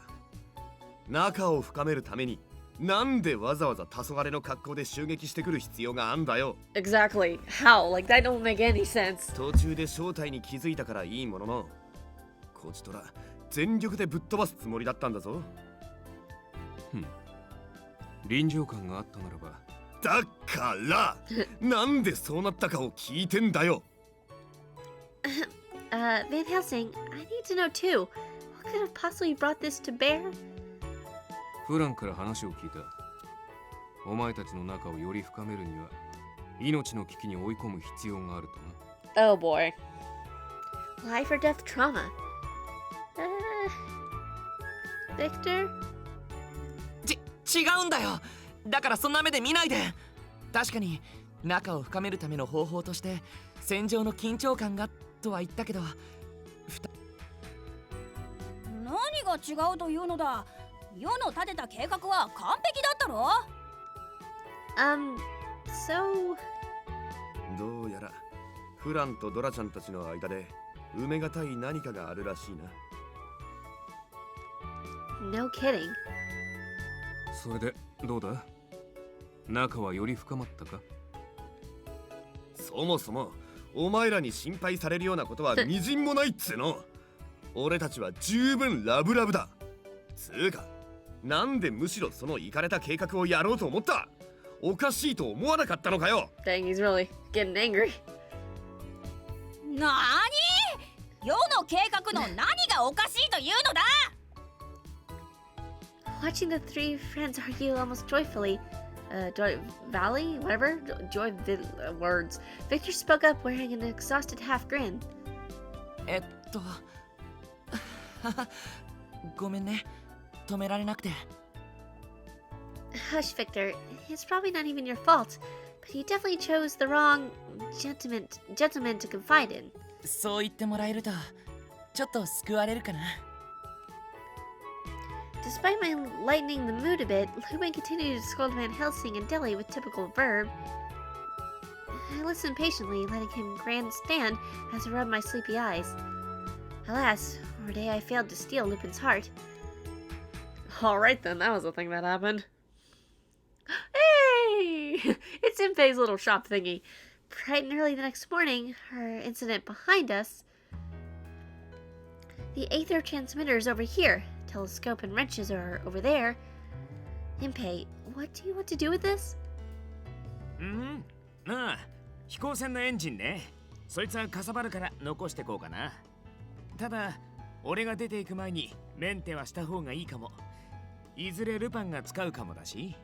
仲を深めるためになんでわざわざ黄昏の格好で襲撃してくる必要があんだよ。 Exactly. How? Like, that don't make any sense. 途中で正体に気づいたからいいものの、こちとら全力でぶっ飛ばすつもりだったんだぞ。臨場感があったならば。だからなんでそうなったかを聞いてんだよ。Van Helsing, I need to know too. What could have possibly brought this to bear? フランから話を聞いた。お前たちの仲をより深めるには命の危機に追い込む必要があるとな。Oh boy. Life or death trauma. Victor? 違うんだよ。だからそんな目で見ないで。確かに仲を深めるための方法として戦場の緊張感がとは言ったけど、何が違うというのだ。世の立てた計画は完璧だったろ。So... どうやらフランとドラちゃんたちの間で埋めがたい何かがあるらしいな。 No kidding. それでどうだ？仲はより深まったか？そもそもお前らに心配されるようなことはみじんもないっつうの。俺たちは十分ラブラブだ。つうか、なんでむしろそのイカれた計画をやろうと思った？おかしいと思わなかったのかよ。 Dang, he's really getting angry. なに？世の計画の何がおかしいというのだ。 Watching the three friends argue almost joyfully, Joy Valley, whatever, words. Victor spoke up wearing an exhausted half grin. ごめんね。止められなくて。 Hush, Victor. It's probably not even your fault, but you definitely chose the wrong gentleman to confide in. そう言ってもらえるとちょっと救われるかな。 Despite my lightening the mood a bit, Lupin continued to scold Van Helsing and Deli with typical verb. I listened patiently, letting him grandstand as I rubbed my sleepy eyes. Alas, for a day I failed to steal Lupin's heart. Alright then, that was the thing that happened. Hey! It's Impei's little shop thingy. Bright and early the next morning, her incident behind us. The Aether transmitter is over here. Telescope and wrenches are over there. Impei, what do you want to do with this? ああ、飛行船のエンジンね。そいつはかさばるから残してこうかな。ただ俺が出ていく前にメンテはした方がいいかも。いずれルパンが使うかもだし。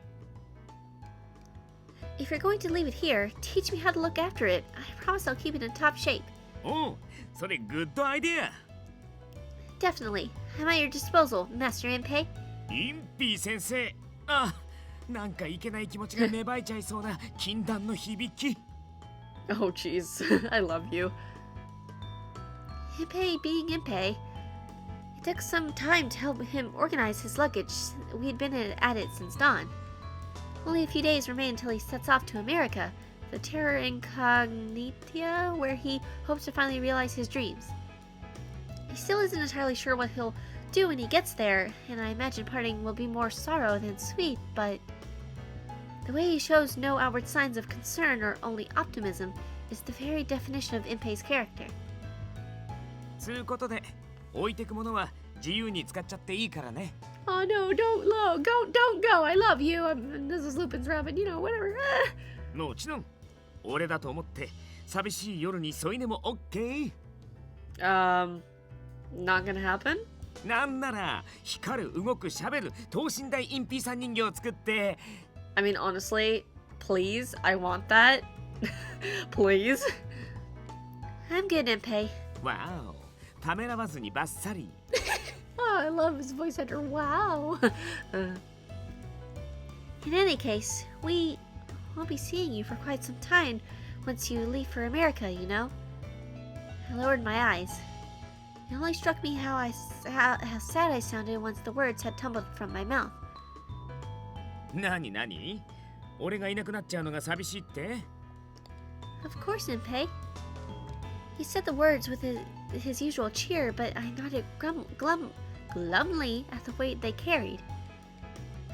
If you're going to leave it here, teach me how to look after it. I promise I'll keep it in top shape. おう、それグッドアイデア。 Definitely. I'm at your disposal, Master Impei. インピー先生。あ、なんかいけない気持ちが芽生えちゃいそうな禁断の響き。 Oh, jeez. I love you. Impei being Impei, it took some time to help him organize his luggage. We'd been at it since dawn. Only a few days remain until he sets off to America, the Terra Incognita, where he hopes to finally realize his dreams. He still isn't entirely sure what he'll do when he gets there, and I imagine parting will be more sorrow than sweet, but the way he shows no outward signs of concern or only optimism is the very definition of Impei's character. つうことで、置いてくものは自由に使っちゃっていいからね。 Oh no, don't go. I love you. This is Lupin's rabbit, you know, whatever. もちろん、俺だと思って寂しい夜に添い寝も OK。 Not gonna happen? なんなら光る動く喋る等身大インピーさん人形を作って。 I mean, honestly, please, I want that. Please. I'm good, Impei. わお、ためらわずにバッサリ。 Oh, I love his voice actor. Wow. In any case, we won't be seeing you for quite some time once you leave for America, you know? I lowered my eyes. It only struck me how sad I sounded once the words had tumbled from my mouth. なになに？俺がいなくなっちゃうのが寂しいって？ Of course, Impei. He said the words with his usual cheer, but I nodded glumly at the weight they carried.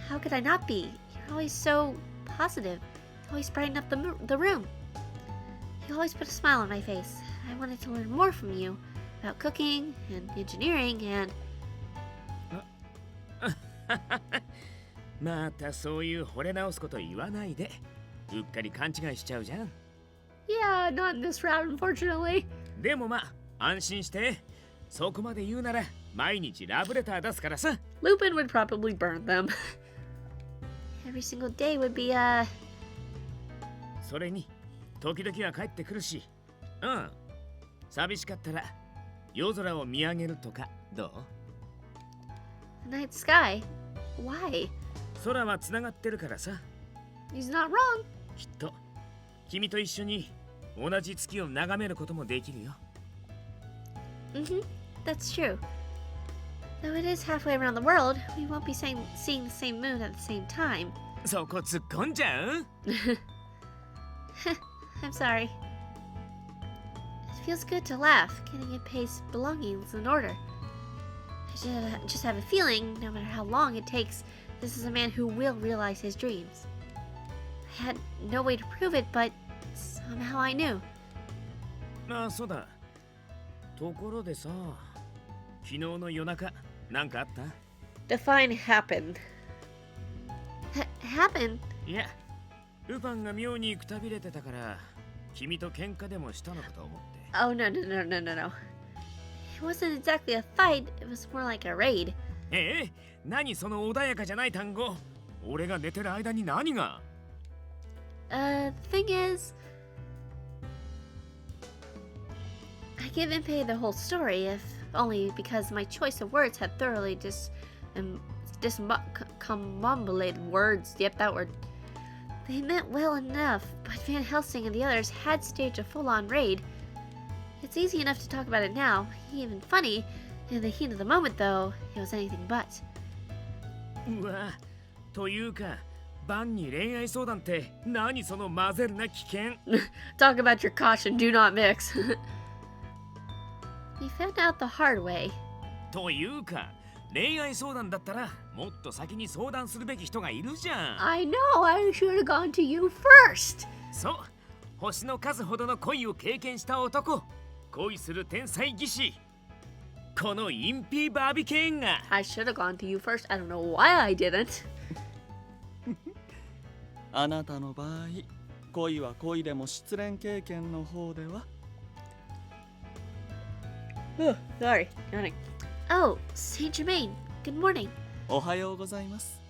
How could I not be? You're always so positive. You always brighten up the room. You always put a smile on my face. I wanted to learn more from you about cooking and engineering and... またそういう惚れ直すこと言わないで。うっかり勘違いしちゃうじゃん。 Yeah, not in this round, unfortunately. でもまあ、安心して。そこまで言うなら毎日ラブレター出すからさ。 Lupin would probably burn them. Every single day would be, それに、時々は帰ってくるし。うん。寂しかったら、夜空を見上げるとか、どう？ The night sky? Why? 空はつながってるからさ。 He's not wrong. きっと、君と一緒に同じ月を眺めることもできるよ。 That's true. Though it is halfway around the world, we won't be seeing the same moon at the same time. そこ突っ込んじゃう？ I'm sorry. It feels good to laugh, getting Impei's belongings in order. I just have a feeling, no matter how long it takes, this is a man who will realize his dreams. I had no way to prove it, but somehow I knew. ああ、そうだ。ところでさ、昨日の夜中、なんかあった？ Define happened. Happened? いや、ルパンが妙にくたびれてたから、君と喧嘩でもしたのかと思って。Oh, no. It wasn't exactly a fight, it was more like a raid. 何その穏やかじゃない単語？俺が寝てる間に何が？ The thing is, I give Impei the whole story, if only because my choice of words had thoroughly discombobulated words. Yep, that word. They meant well enough, but Van Helsing and the others had staged a full-on raid. It's easy enough to talk about it now, even funny. In the heat of the moment, though, it was anything but. うわ、というか、バンに恋愛相談って何その混ぜるな危険？ Talk about your caution, do not mix. We found out the hard way. というか、恋愛相談だったらもっと先に相談するべき人がいるじゃん。I know, I should have gone to you first. そう、星の数ほどの恋を経験した男、恋する天才技師。このインピーバービケーンが。I should have gone to you first. I don't know why I didn't. あなたの場合、恋は恋でも失恋経験の方では？ Oh, sorry. Yawning. Oh, Saint Germain. Good morning. おはようございます。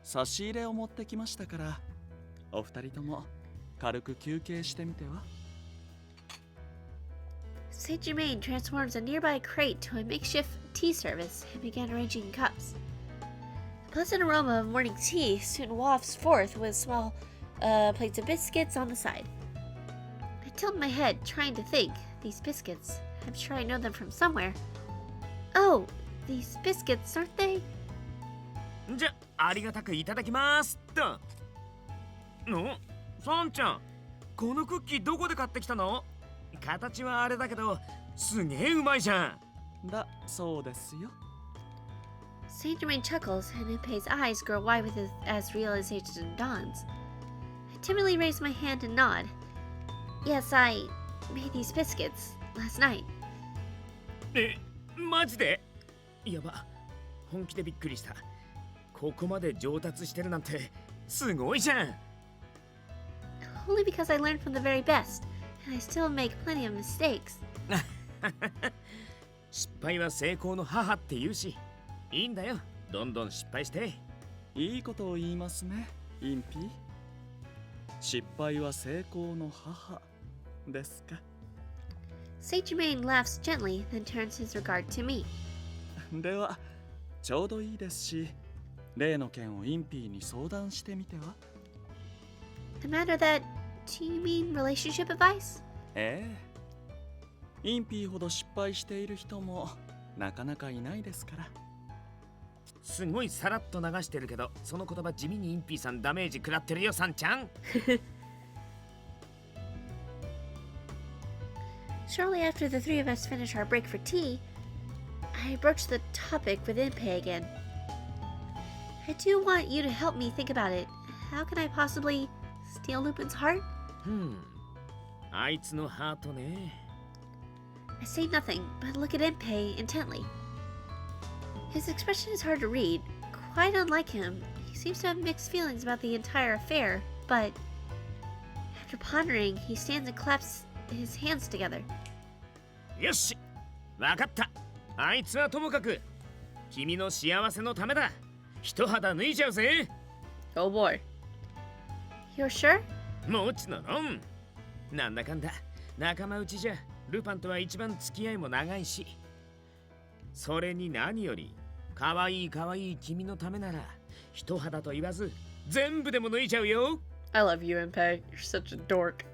差し入れを持ってきましたから、お二人とも軽く休憩してみては。Saint Germain transforms a nearby crate to a makeshift tea service and began arranging cups. The pleasant aroma of morning tea soon wafts forth with small plates of biscuits on the side. I tilt my head, trying to think. These biscuits, I'm sure I know them from somewhere. Oh, these biscuits, aren't they? じゃありがたくいただきますと。サンちゃん、このクッキーどこで買ってきたの？形はあれだけど、すげえうまいじゃん。だそうですよ。Saint Germain chuckles, and Impei's eyes grow wide with as realization dawns. I timidly raise my hand and nod. Yes, I made these biscuits last night. マジで？やば、本気でびっくりした。ここまで上達してるなんてすごいじゃん。Only because I learned from the very best, and I still make plenty of mistakes. 失敗は成功の母って言うし、いいんだよ。どんどん失敗して。いいことを言いますね、インピー。失敗は成功の母ですか。Saint Germain laughs gently, then turns his regard to me. では、ちょうどいいですし、例の件をインピーに相談してみては。The matter that, do you mean relationship advice? ええ。インピーほど失敗している人もなかなかいないですから。すごいさらっと流してるけど、その言葉地味にインピーさんダメージ食らってるよ、サンちゃん。Shortly after the three of us finish our break for tea, I broach the topic with Impei again. I do want you to help me think about it. How can I possibly steal Lupin's heart? あいつのハートね。I say nothing, but look at Impei intently. His expression is hard to read. Quite unlike him, he seems to have mixed feelings about the entire affair, but after pondering, he stands and claps his hands together. よし、わかった。あいつはともかく、君の幸せのためだ。一肌脱いじゃうぜ。Oh boy. You're sure? もちろん。なんだかんだ、仲間内じゃ、ルパンとは一番付き合いも長いし。それに何より、かわいいかわいい君のためなら、一肌と言わず、全部でも脱いじゃうよ。I love you, Impei. You're such a dork.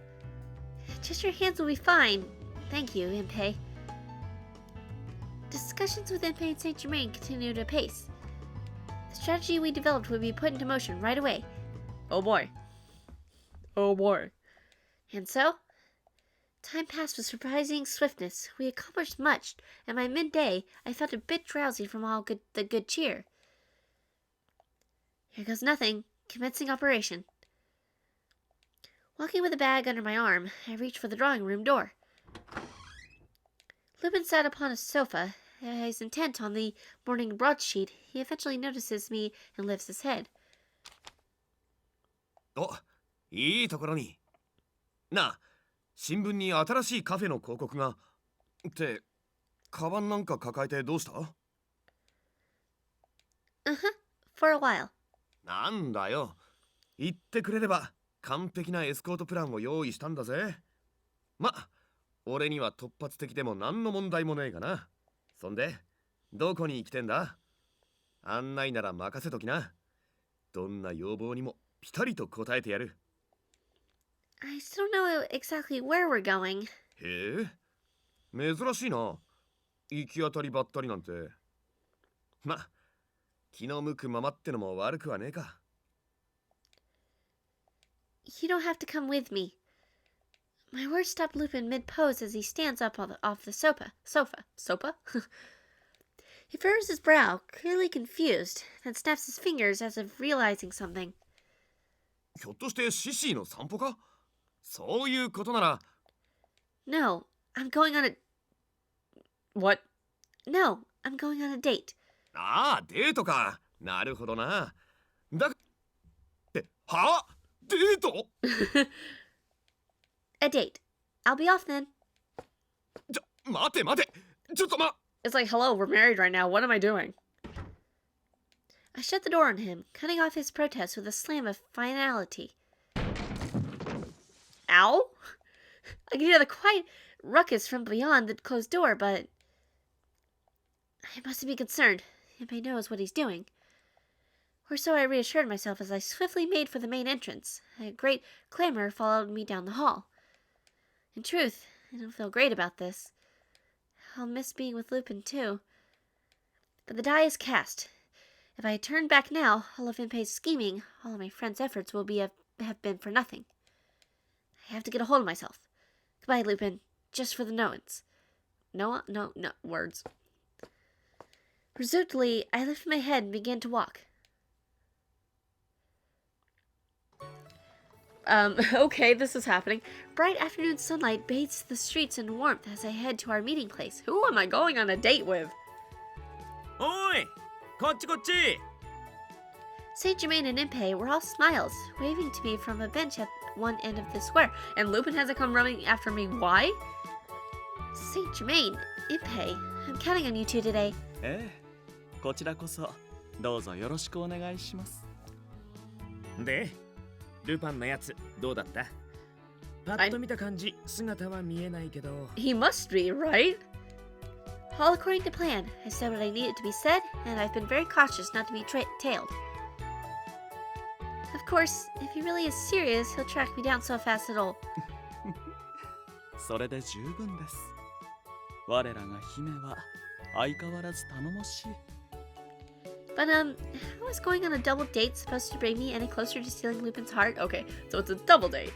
Just your hands will be fine. Thank you, Impei. Discussions with Impei and Saint Germain continued apace. The strategy we developed would be put into motion right away. Oh boy. Oh boy. And so, time passed with surprising swiftness. We accomplished much, and by midday, I felt a bit drowsy from all the good cheer. Here goes nothing. Commencing operation. Walking with a bag under my arm, I reached for the drawing room door. Lupin sat upon a sofa, eyes intent on the morning broadsheet. He eventually notices me and lifts his head. お、いいところに。なあ、新聞に新しいカフェの広告が。って、カバンなんか抱えてどうした？ For a while. なんだよ。言ってくれれば完璧なエスコートプランを用意したんだぜ。ま、俺には突発的でも何の問題もねえかな。そんで、どこに来てんだ？案内なら任せときな。どんな要望にもピタリと答えてやる。I still don't know exactly where we're going. へえ、珍しいな。行き当たりばったりなんて。ま、気の向くままってのも悪くはねえか。You don't have to come with me. My words stop Lupin mid-pose as he stands up off the sofa. Sofa? He furrows his brow, clearly confused, then snaps his fingers as if realizing something. ひょっとしてシシーの散歩か？そういうことなら。No, I'm going on a... What? No, I'm going on a date. ああ、デートか。なるほどな。だって、はあ？デート？ A date. I'll be off then. 待て待て。ちょっとま It's like, hello, we're married right now. What am I doing? I shut the door on him, cutting off his protest with a slam of finality. Ow? I could hear the quiet ruckus from beyond the closed door, but I mustn't be concerned. Impey knows what he's doing. Or so I reassured myself as I swiftly made for the main entrance. A great clamor followed me down the hall. In truth, I don't feel great about this. I'll miss being with Lupin, too. But the die is cast. If I turn back now, all of Impey's scheming, all of my friend's efforts will have been for nothing. I have to get a hold of myself. Goodbye, Lupin. Just for the knowns. No, words. Resolutely, I lifted my head and began to walk. Okay, this is happening. Bright afternoon sunlight bathes the streets in warmth as I head to our meeting place. Who am I going on a date with? おいこっちこっち Saint Germain and Impey were all smiles, waving to me from a bench at one end of the square, and Lupin hasn't come running after me. Why? Saint Germain, Impey, I'm counting on you two today. ええ、こちらこそどうぞよろしくお願いします。でルパンのやつどうだった？パッと見た感じ姿は見えないけど He must be, right? All according to plan. I said what I needed to be said, and I've been very cautious not to be tailed. Of course, if he really is serious, he'll track me down so fast it'll... それで十分です。我らが姫は相変わらず頼もしい。But, how is going on a double date supposed to bring me any closer to stealing Lupin's heart? Okay, so it's a double date.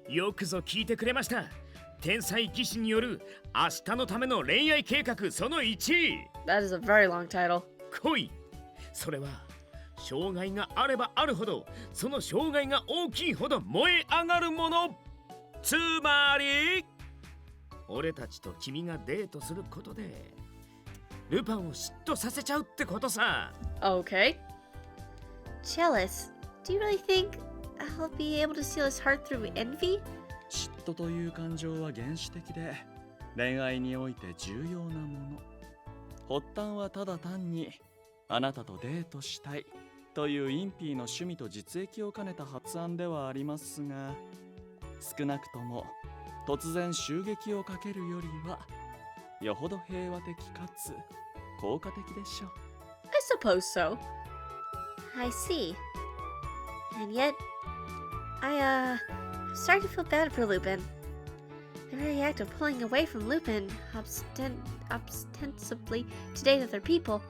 よくぞ聞いてくれました。天才技師による明日のための恋愛計画その1。That is a very long title. 恋。それは障害があればあるほど、その障害が大きいほど燃え上がるもの。つまり、俺たちと君がデートすることで、ルパンを嫉妬させちゃうってことさ。Okay. Jealous. Do you really think I'll be able to steal his heart through envy? 嫉妬という感情は原始的で恋愛において重要なもの。発端はただ単にあなたとデートしたいというインピーの趣味と実益を兼ねた発案ではありますが、少なくとも突然襲撃をかけるよりはよほど平和的かつ効果的でしょう。 I suppose so. I see. And yet, I'm starting to feel bad for Lupin. The very act of pulling away from Lupin, ostensibly to date other people,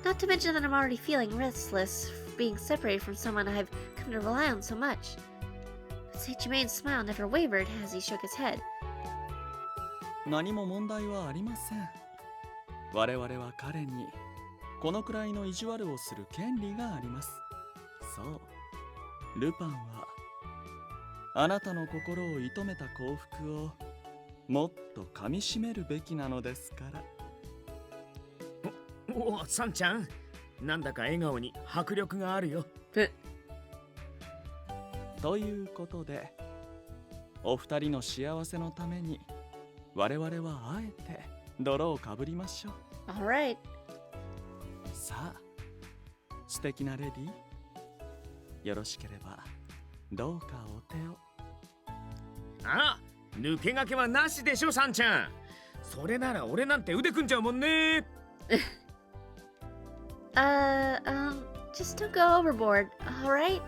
not to mention that I'm already feeling restless being separated from someone I've come to rely on so much. But Saint Germain's smile never wavered as he shook his head. 何も問題はありません。我々は彼にこのくらいの意地悪をする権利があります。そう、ルパンはあなたの心を射止めた幸福をもっと噛みしめるべきなのですから。お、サンちゃん、なんだか笑顔に迫力があるよ。ということで、お二人の幸せのために我々はあえて泥をかぶりましょう。Alright. さあ、素敵なレディー、よろしければどうかお手を。あ、抜け駆けはなしでしょ、サンちゃん。それなら俺なんて腕組んじゃうもんね。Just don't go overboard, alright?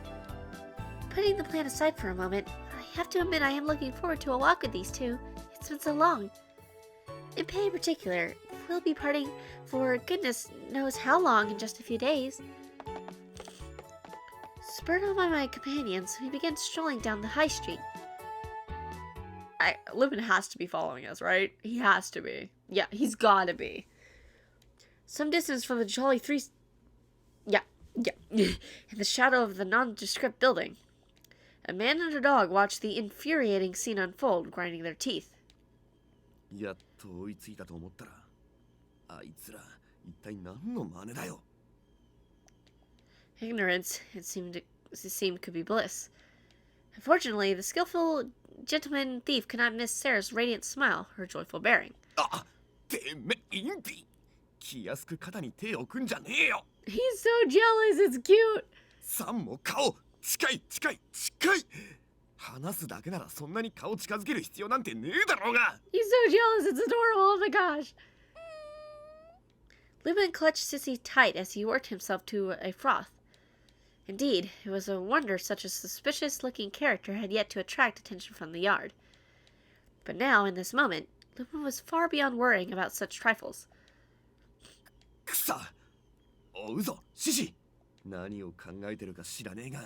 Putting the plan aside for a moment, I have to admit I am looking forward to a walk with these two. It's been so long. Impey in particular, we'll be parting for goodness knows how long in just a few days. Spurred on by my companions, we began strolling down the high street. Lupin has to be following us, right? He has to be. Yeah, he's gotta be. Some distance from the Jolly Three... Yeah. In the shadow of the nondescript building. A man and a dog watched the infuriating scene unfold, grinding their teeth. やっと追いついたと思ったら、あいつら一体何の真似だよ。Ignorance, it seemed could be bliss. Unfortunately, the skillful gentleman thief could not miss Sarah's radiant smile, her joyful bearing. あ、てめえインピ気安く肩に手を置くんじゃねえよ He's so jealous, it's cute. サンも顔近い近い近い話すだけならそんなに顔近づける必要なんてねえだろうが He's so jealous, it's adorable, oh my gosh. Lupin clutched Sissy tight as he worked himself to a froth. Indeed, it was a wonder such a suspicious-looking character had yet to attract attention from the yard. But now, in this moment, Lupin was far beyond worrying about such trifles. くさ追うぞシシ何を考えてるか知らねえが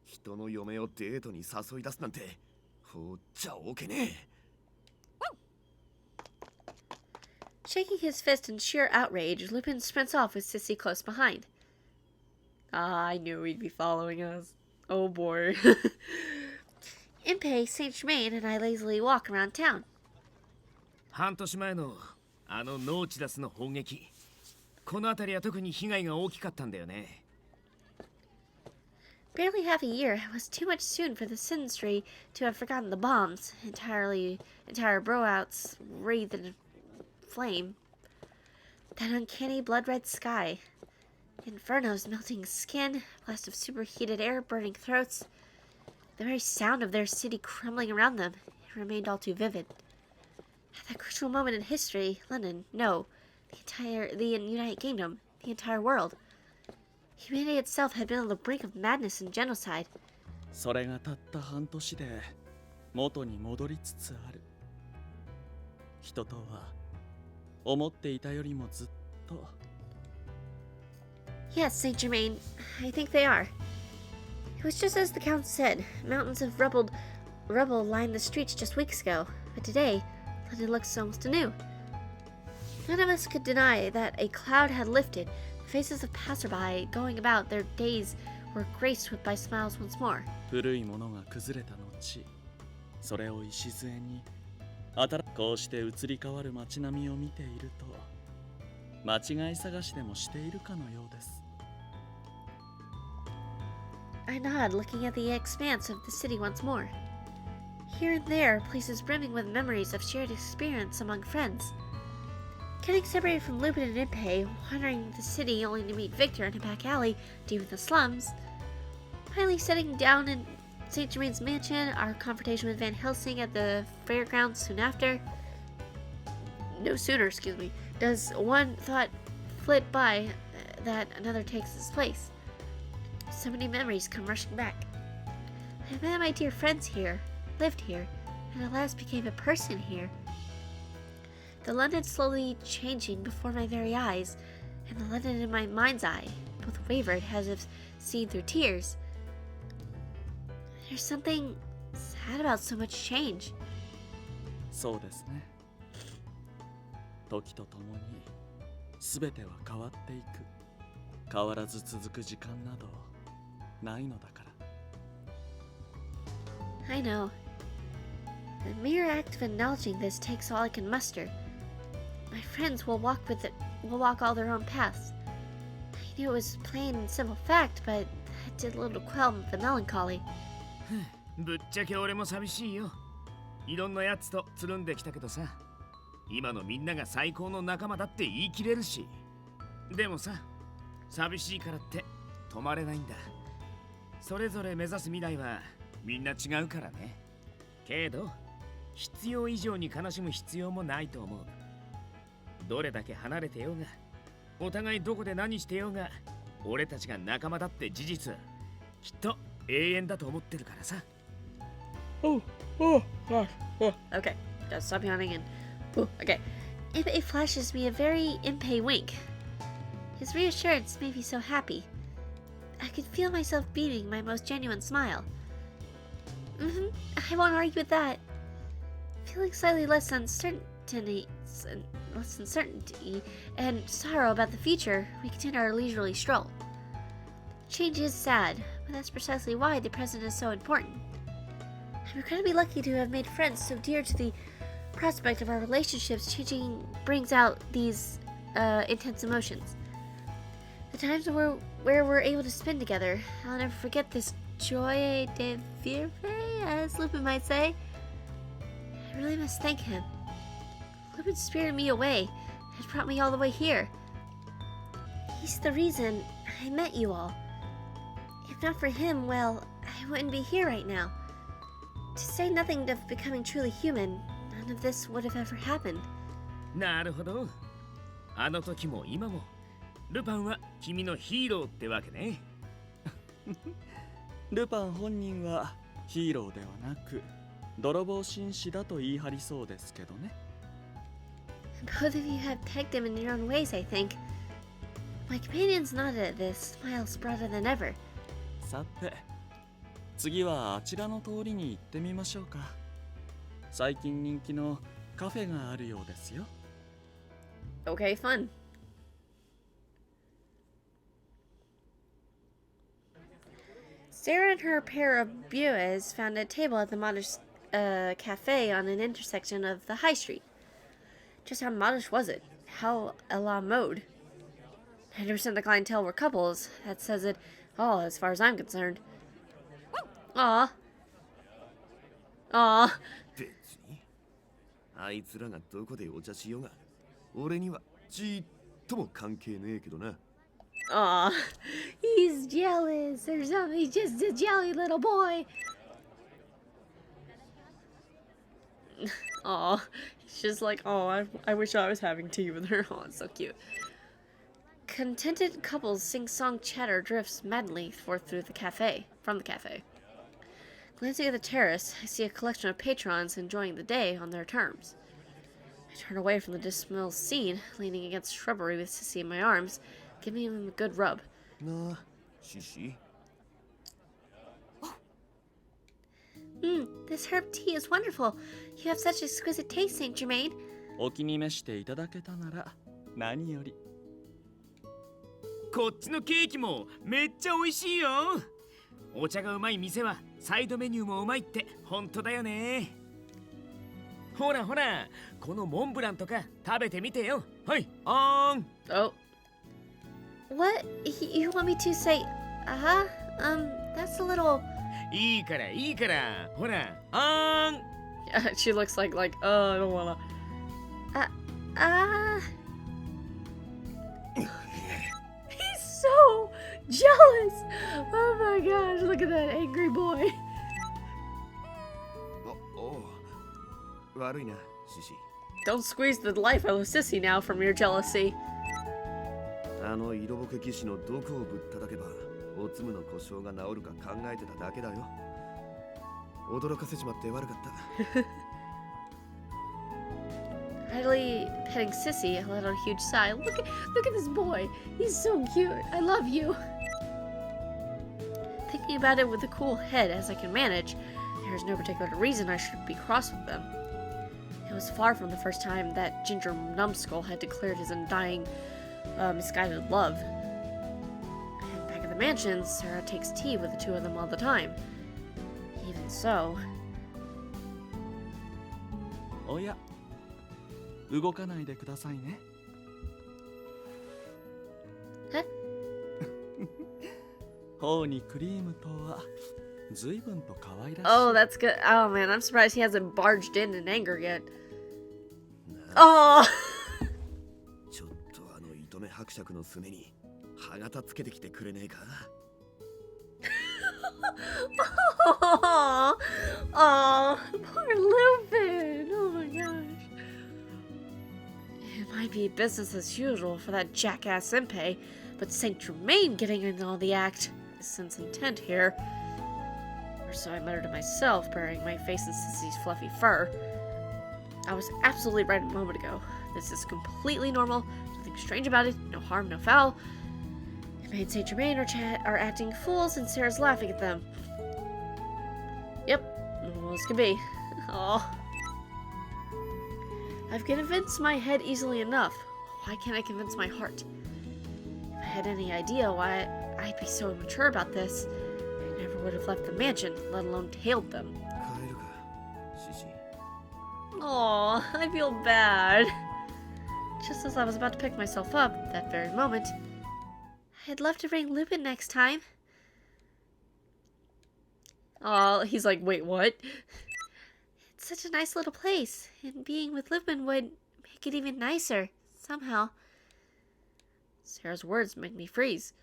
人の嫁をデートに誘い出すなんて放っちゃおけねえ Shaking his fist in sheer outrage, Lupin sprints off with Sissy close behind. Ah, I knew he'd be following us. Oh boy. Impey, Saint Germain, and I lazily walk around town. 半年前のあのノーチダスの砲撃この辺りは特に被害が大きかったんだよね Barely half a year was too much soon for the Sinistry to have forgotten the bombs, entire blowouts wreathed in flame. That uncanny blood-red sky. Inferno's melting skin, blast of superheated air burning throats. The very sound of their city crumbling around them remained all too vivid. At that crucial moment in history, London, no, the United Kingdom, the entire world. Humanity itself had been on the brink of madness and genocide. それがたった半年で元に戻りつつある。人とは思っていたよりもずっと。Yes, Saint Germain, I think they are. It was just as the Count said. Mountains of rubble lined the streets just weeks ago, but today, London looks almost anew. None of us could deny that a cloud had lifted. The faces of passerby going about their days were graced by smiles once more. 古いものが崩れた後、それを礎にこうして移り変わる街並みを見ていると、間違い探しでもしているかのようです。I nod, looking at the expanse of the city once more. Here and there, places brimming with memories of shared experience among friends. Getting separated from Lupin and Impey, wandering the city only to meet Victor in a back alley deep in the slums. Finally settling down in St. Germain's mansion, our confrontation with Van Helsing at the fairgrounds soon after. No sooner, does one thought flit by that another takes its place. So many memories come rushing back. I met my dear friends here, lived here, and at last became a person here. The London slowly changing before my very eyes, and the London in my mind's eye both wavered as if seen through tears. There's something sad about so much change. そうですね。時とともに全ては変わっていく。変わらず続く時間などないのだから。I know. The mere act of acknowledging this takes all I can muster. My friends will walk all their own paths. I knew it was plain and simple fact, but that did little quell the melancholy. ぶっちゃけ俺も寂しいよいろんなやつとつるんできたけどさ今のみんなが最高の仲間だって言い切れるしでもさ寂しいからって止まれないんだそれぞれ目指す未来はみんな違うからねけど必要以上に悲しむ必要もないと思うどれだけ離れてようがお互いどこで何してようが俺たちが仲間だって事実きっと永遠だと思ってるからさ Oh, gosh. Okay, gotta stop yawning and... okay. Impey flashes me a very Impey wink. His reassurance made me so happy. I could feel myself beaming my most genuine smile. I won't argue with that. Feeling slightly less uncertainty and sorrow about the future, we continue our leisurely stroll. Change is sad, but that's precisely why the present is so important. I'm incredibly lucky to have made friends so dear to the prospect of our relationships changing brings out these intense emotions. The times where we're able to spend together, I'll never forget this joie de vivre, as Lupin might say. really must thank him. Lupin spirited me away and brought me all the way here. He's the reason I met you all. If not for him, well, I wouldn't be here right now. To say nothing of becoming truly human, none of this would have ever happened. なるほど。あの時も今もルパンは君のヒーローってわけね。ルパン本人はヒーローではなく泥棒紳士だと言い張りそうですけどね。Both of you have pegged him in your own ways, I think. My companions nodded at this, smiles broader than ever. さて、次はあちらの通りに行ってみましょうか。最近人気のカフェがあるようですよ。Okay, fun. Sarah and her pair of bues found a table at the modish cafe on an intersection of the high street. Just how modish was it? How a la mode? 90% of the clientele were couples. That says it all as far as I'm concerned. Aw. Aw. 別にあいつらがどこでお茶しようが俺にはちっとも関係ねえけどな。 Aw. He's jealous or something. He's just a jelly little boy. Aw. He's just like, oh, I wish I was having tea with her. Oh, it's so cute. Contented couples sing-song chatter drifts madly forth through the cafe, from the cafe. Glancing at the terrace, I see a collection of patrons enjoying the day on their terms. I turn away from the dismal scene, leaning against shrubbery with Sissy in my arms, giving him a good rub. なあ、シシ。This herb tea is wonderful. You have such exquisite taste, Saint Germain. お気に召していただけたなら何より。こっちのケーキもめっちゃ美味しいよ。お茶がうまい店はサイドメニューもうまいって本当だよね。ほらほら、このモンブランとか食べてみてよ。はい、Oh. What? You want me to say, that's a little... いいからいいから。ほら、She looks like, I don't wanna... He's so jealous! Oh my gosh, look at that angry boy. おう悪いな、シシ。 Don't squeeze the life out of Sissy now from your jealousy. あの色ぼけ騎士のどこをぶったたけばおつむの故障が治るか考えてただけだよ。驚かせちまって悪かった。Idly petting Sissy, I let out a huge sigh. Look at this boy. He's so cute. I love you. Thinking about it with a cool head as I can manage, there's no particular reason I should be cross with them. It was far from the first time that Ginger Numbskull had declared his undying, misguided love. And back at the mansion, Sarah takes tea with the two of them all the time. Even so... おや、動かないでくださいね。え？頬にクリームとは随分と可愛らしい。 Oh, that's good. Oh man, I'm surprised he hasn't barged in anger yet. Oh! ちょっとあの糸目伯爵のすねに歯型つけてきてくれねえか。Oh, poor Lupin. Oh my gosh. It might be business as usual for that jackass Senpai, but Saint Germain getting in all the act is sense intent here. Or so I muttered to myself, burying my face in Sissy's fluffy fur. I was absolutely right a moment ago. This is completely normal, nothing strange about it, no harm, no foul. It made Saint Germain are acting fools and Sarah's laughing at them. Yep, normal as can be. Aw. I've convinced my head easily enough. Why can't I convince my heart? If I had any idea why I'd be so immature about this, I never would have left the mansion, let alone tailed them. 帰るか、シシ。 Aw, I feel bad. Just as I was about to pick myself up, that very moment, I'd love to bring Lupin next time. Aw, he's like, wait, what? It's such a nice little place, and being with Lupin would make it even nicer, somehow. Sarah's words made me freeze.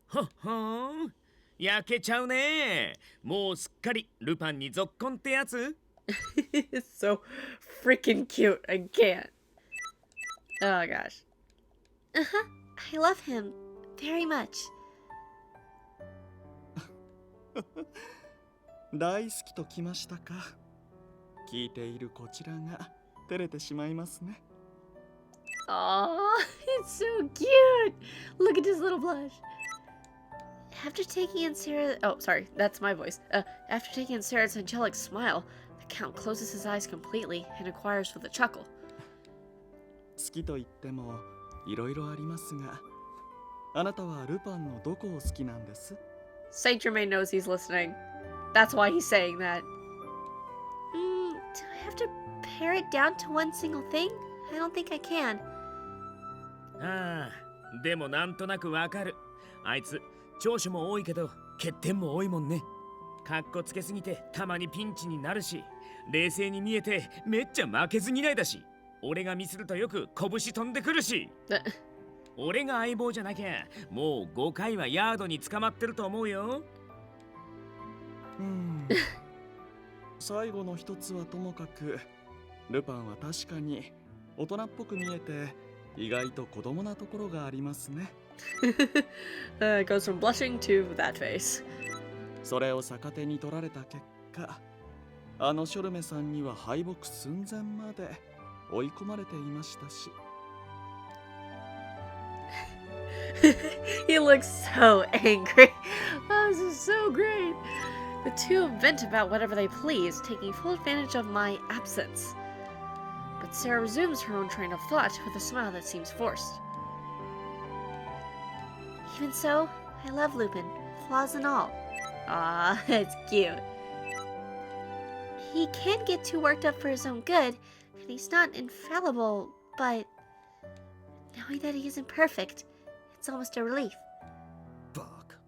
ほっほん。焼けちゃうね。もうすっかりルパンにぞっこんってやつ It's so freaking cute. I can't. Oh gosh. Uh-huh. I love him very much. 大好きときましたか。聞いているこちらが照れてしまいますね。Aww, it's so cute. Look at his little blush. After taking in Sarah... Oh, sorry, that's my voice. After taking in Sarah's angelic smile, the Count closes his eyes completely and inquires with a chuckle. 好きと言ってもいろいろありますが、あなたはルパンのどこを好きなんです？ Saint Germain knows he's listening. That's why he's saying that. Do I have to pare it down to one single thing? I don't think I can. ああ、でもなんとなくわかる。あいつ、長所も多いけど、欠点も多いもんね。かっこつけすぎてたまにピンチになるし、冷静に見えてめっちゃ負けず嫌いだし、俺がミスるとよく拳飛んでくるし。俺が相棒じゃなきゃ、もう5回はヤードに捕まってると思うよ。最後の一つはともかく、ルパンは確かに大人っぽく見えて意外と子供なところがありますね。It goes from blushing to that face. それを逆手に取られた結果、あのショルメさんには敗北寸前まで追い込まれていましたし。He looks so angry. Oh, this is so great. The two vent about whatever they please, taking full advantage of my absence. But Sarah resumes her own train of thought with a smile that seems forced. Even so, I love Lupin, flaws and all. Ah, it's cute. He can get too worked up for his own good, and he's not infallible, but knowing that he isn't perfect, it's almost a relief. バカ。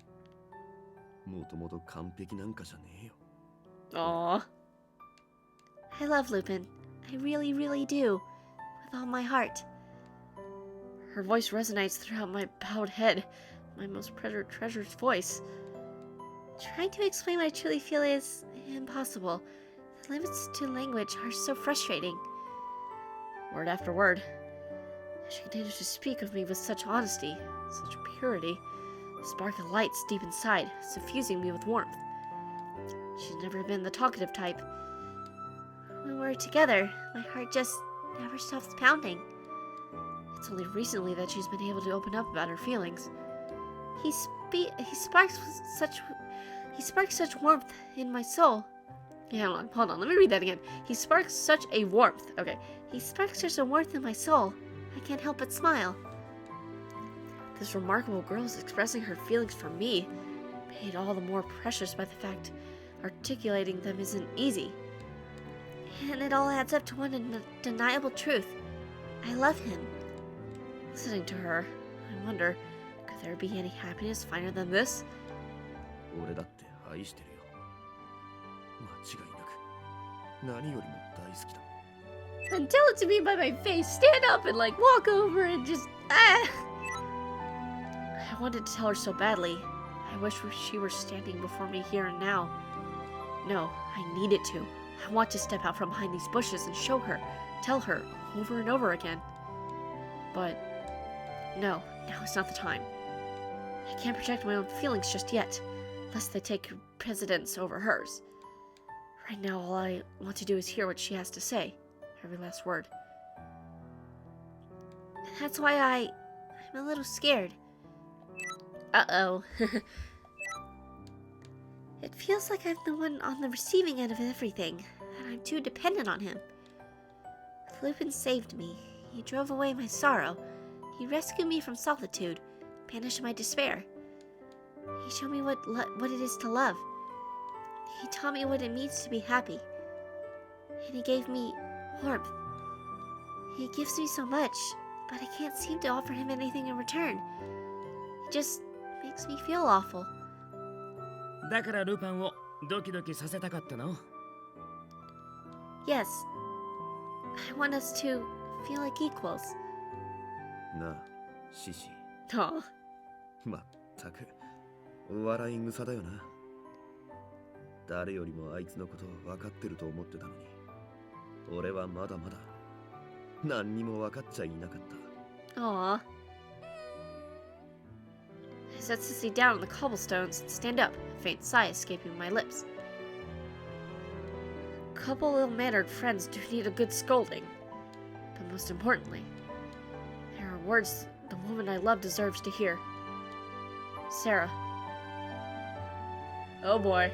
もともと完璧なんかじゃねえよ。Aww. I love Lupin. I really, really do. With all my heart. Her voice resonates throughout my bowed head. My most treasured voice. Trying to explain what I truly feel is impossible. The limits to language are so frustrating. Word after word. She continues to speak of me with such honesty, such purity. A spark of lights deep inside, suffusing me with warmth. She's never been the talkative type. When we're together, my heart just never stops pounding. It's only recently that she's been able to open up about her feelings. He sparks such warmth in my soul. Yeah, hold on, let me read that again. He sparks such a warmth. Okay. He sparks such a warmth in my soul. I can't help but smile. This remarkable girl is expressing her feelings for me, made all the more precious by the fact articulating them isn't easy. And it all adds up to one undeniable truth. I love him. Listening to her, I wonder, could there be any happiness finer than this? 俺だって愛してるよ。間違いなく。何よりも大好きだ。And tell it to me by my face. Stand up and like walk over and just I wanted to tell her so badly. I wish she were standing before me here and now. No, I needed to. I want to step out from behind these bushes and show her, tell her over and over again. But no, now is not the time. I can't project my own feelings just yet, lest they take precedence over hers. Right now, all I want to do is hear what she has to say, every last word. That's why I'm a little scared. Uh-oh. It feels like I'm the one on the receiving end of everything, that I'm too dependent on him. Lupin saved me. He drove away my sorrow. He rescued me from solitude, banished my despair. He showed me what it is to love. He taught me what it means to be happy. And he gave me warmth. He gives me so much, but I can't seem to offer him anything in return. It just makes me feel awful. だからルパンをドキドキさせたかったの Yes. I want us to feel like equals. なあ、シシ。 Aw. まったく、笑い草だよな。誰よりもあいつのことを分かってると思ってたのに、俺はまだまだ何にも分かっちゃいなかった。Aw. I set Sissy down on the cobblestones and stand up, a faint sigh escaping my lips. A couple ill-mannered friends do need a good scolding. But most importantly, there are words the woman I love deserves to hear. Sarah. Oh boy.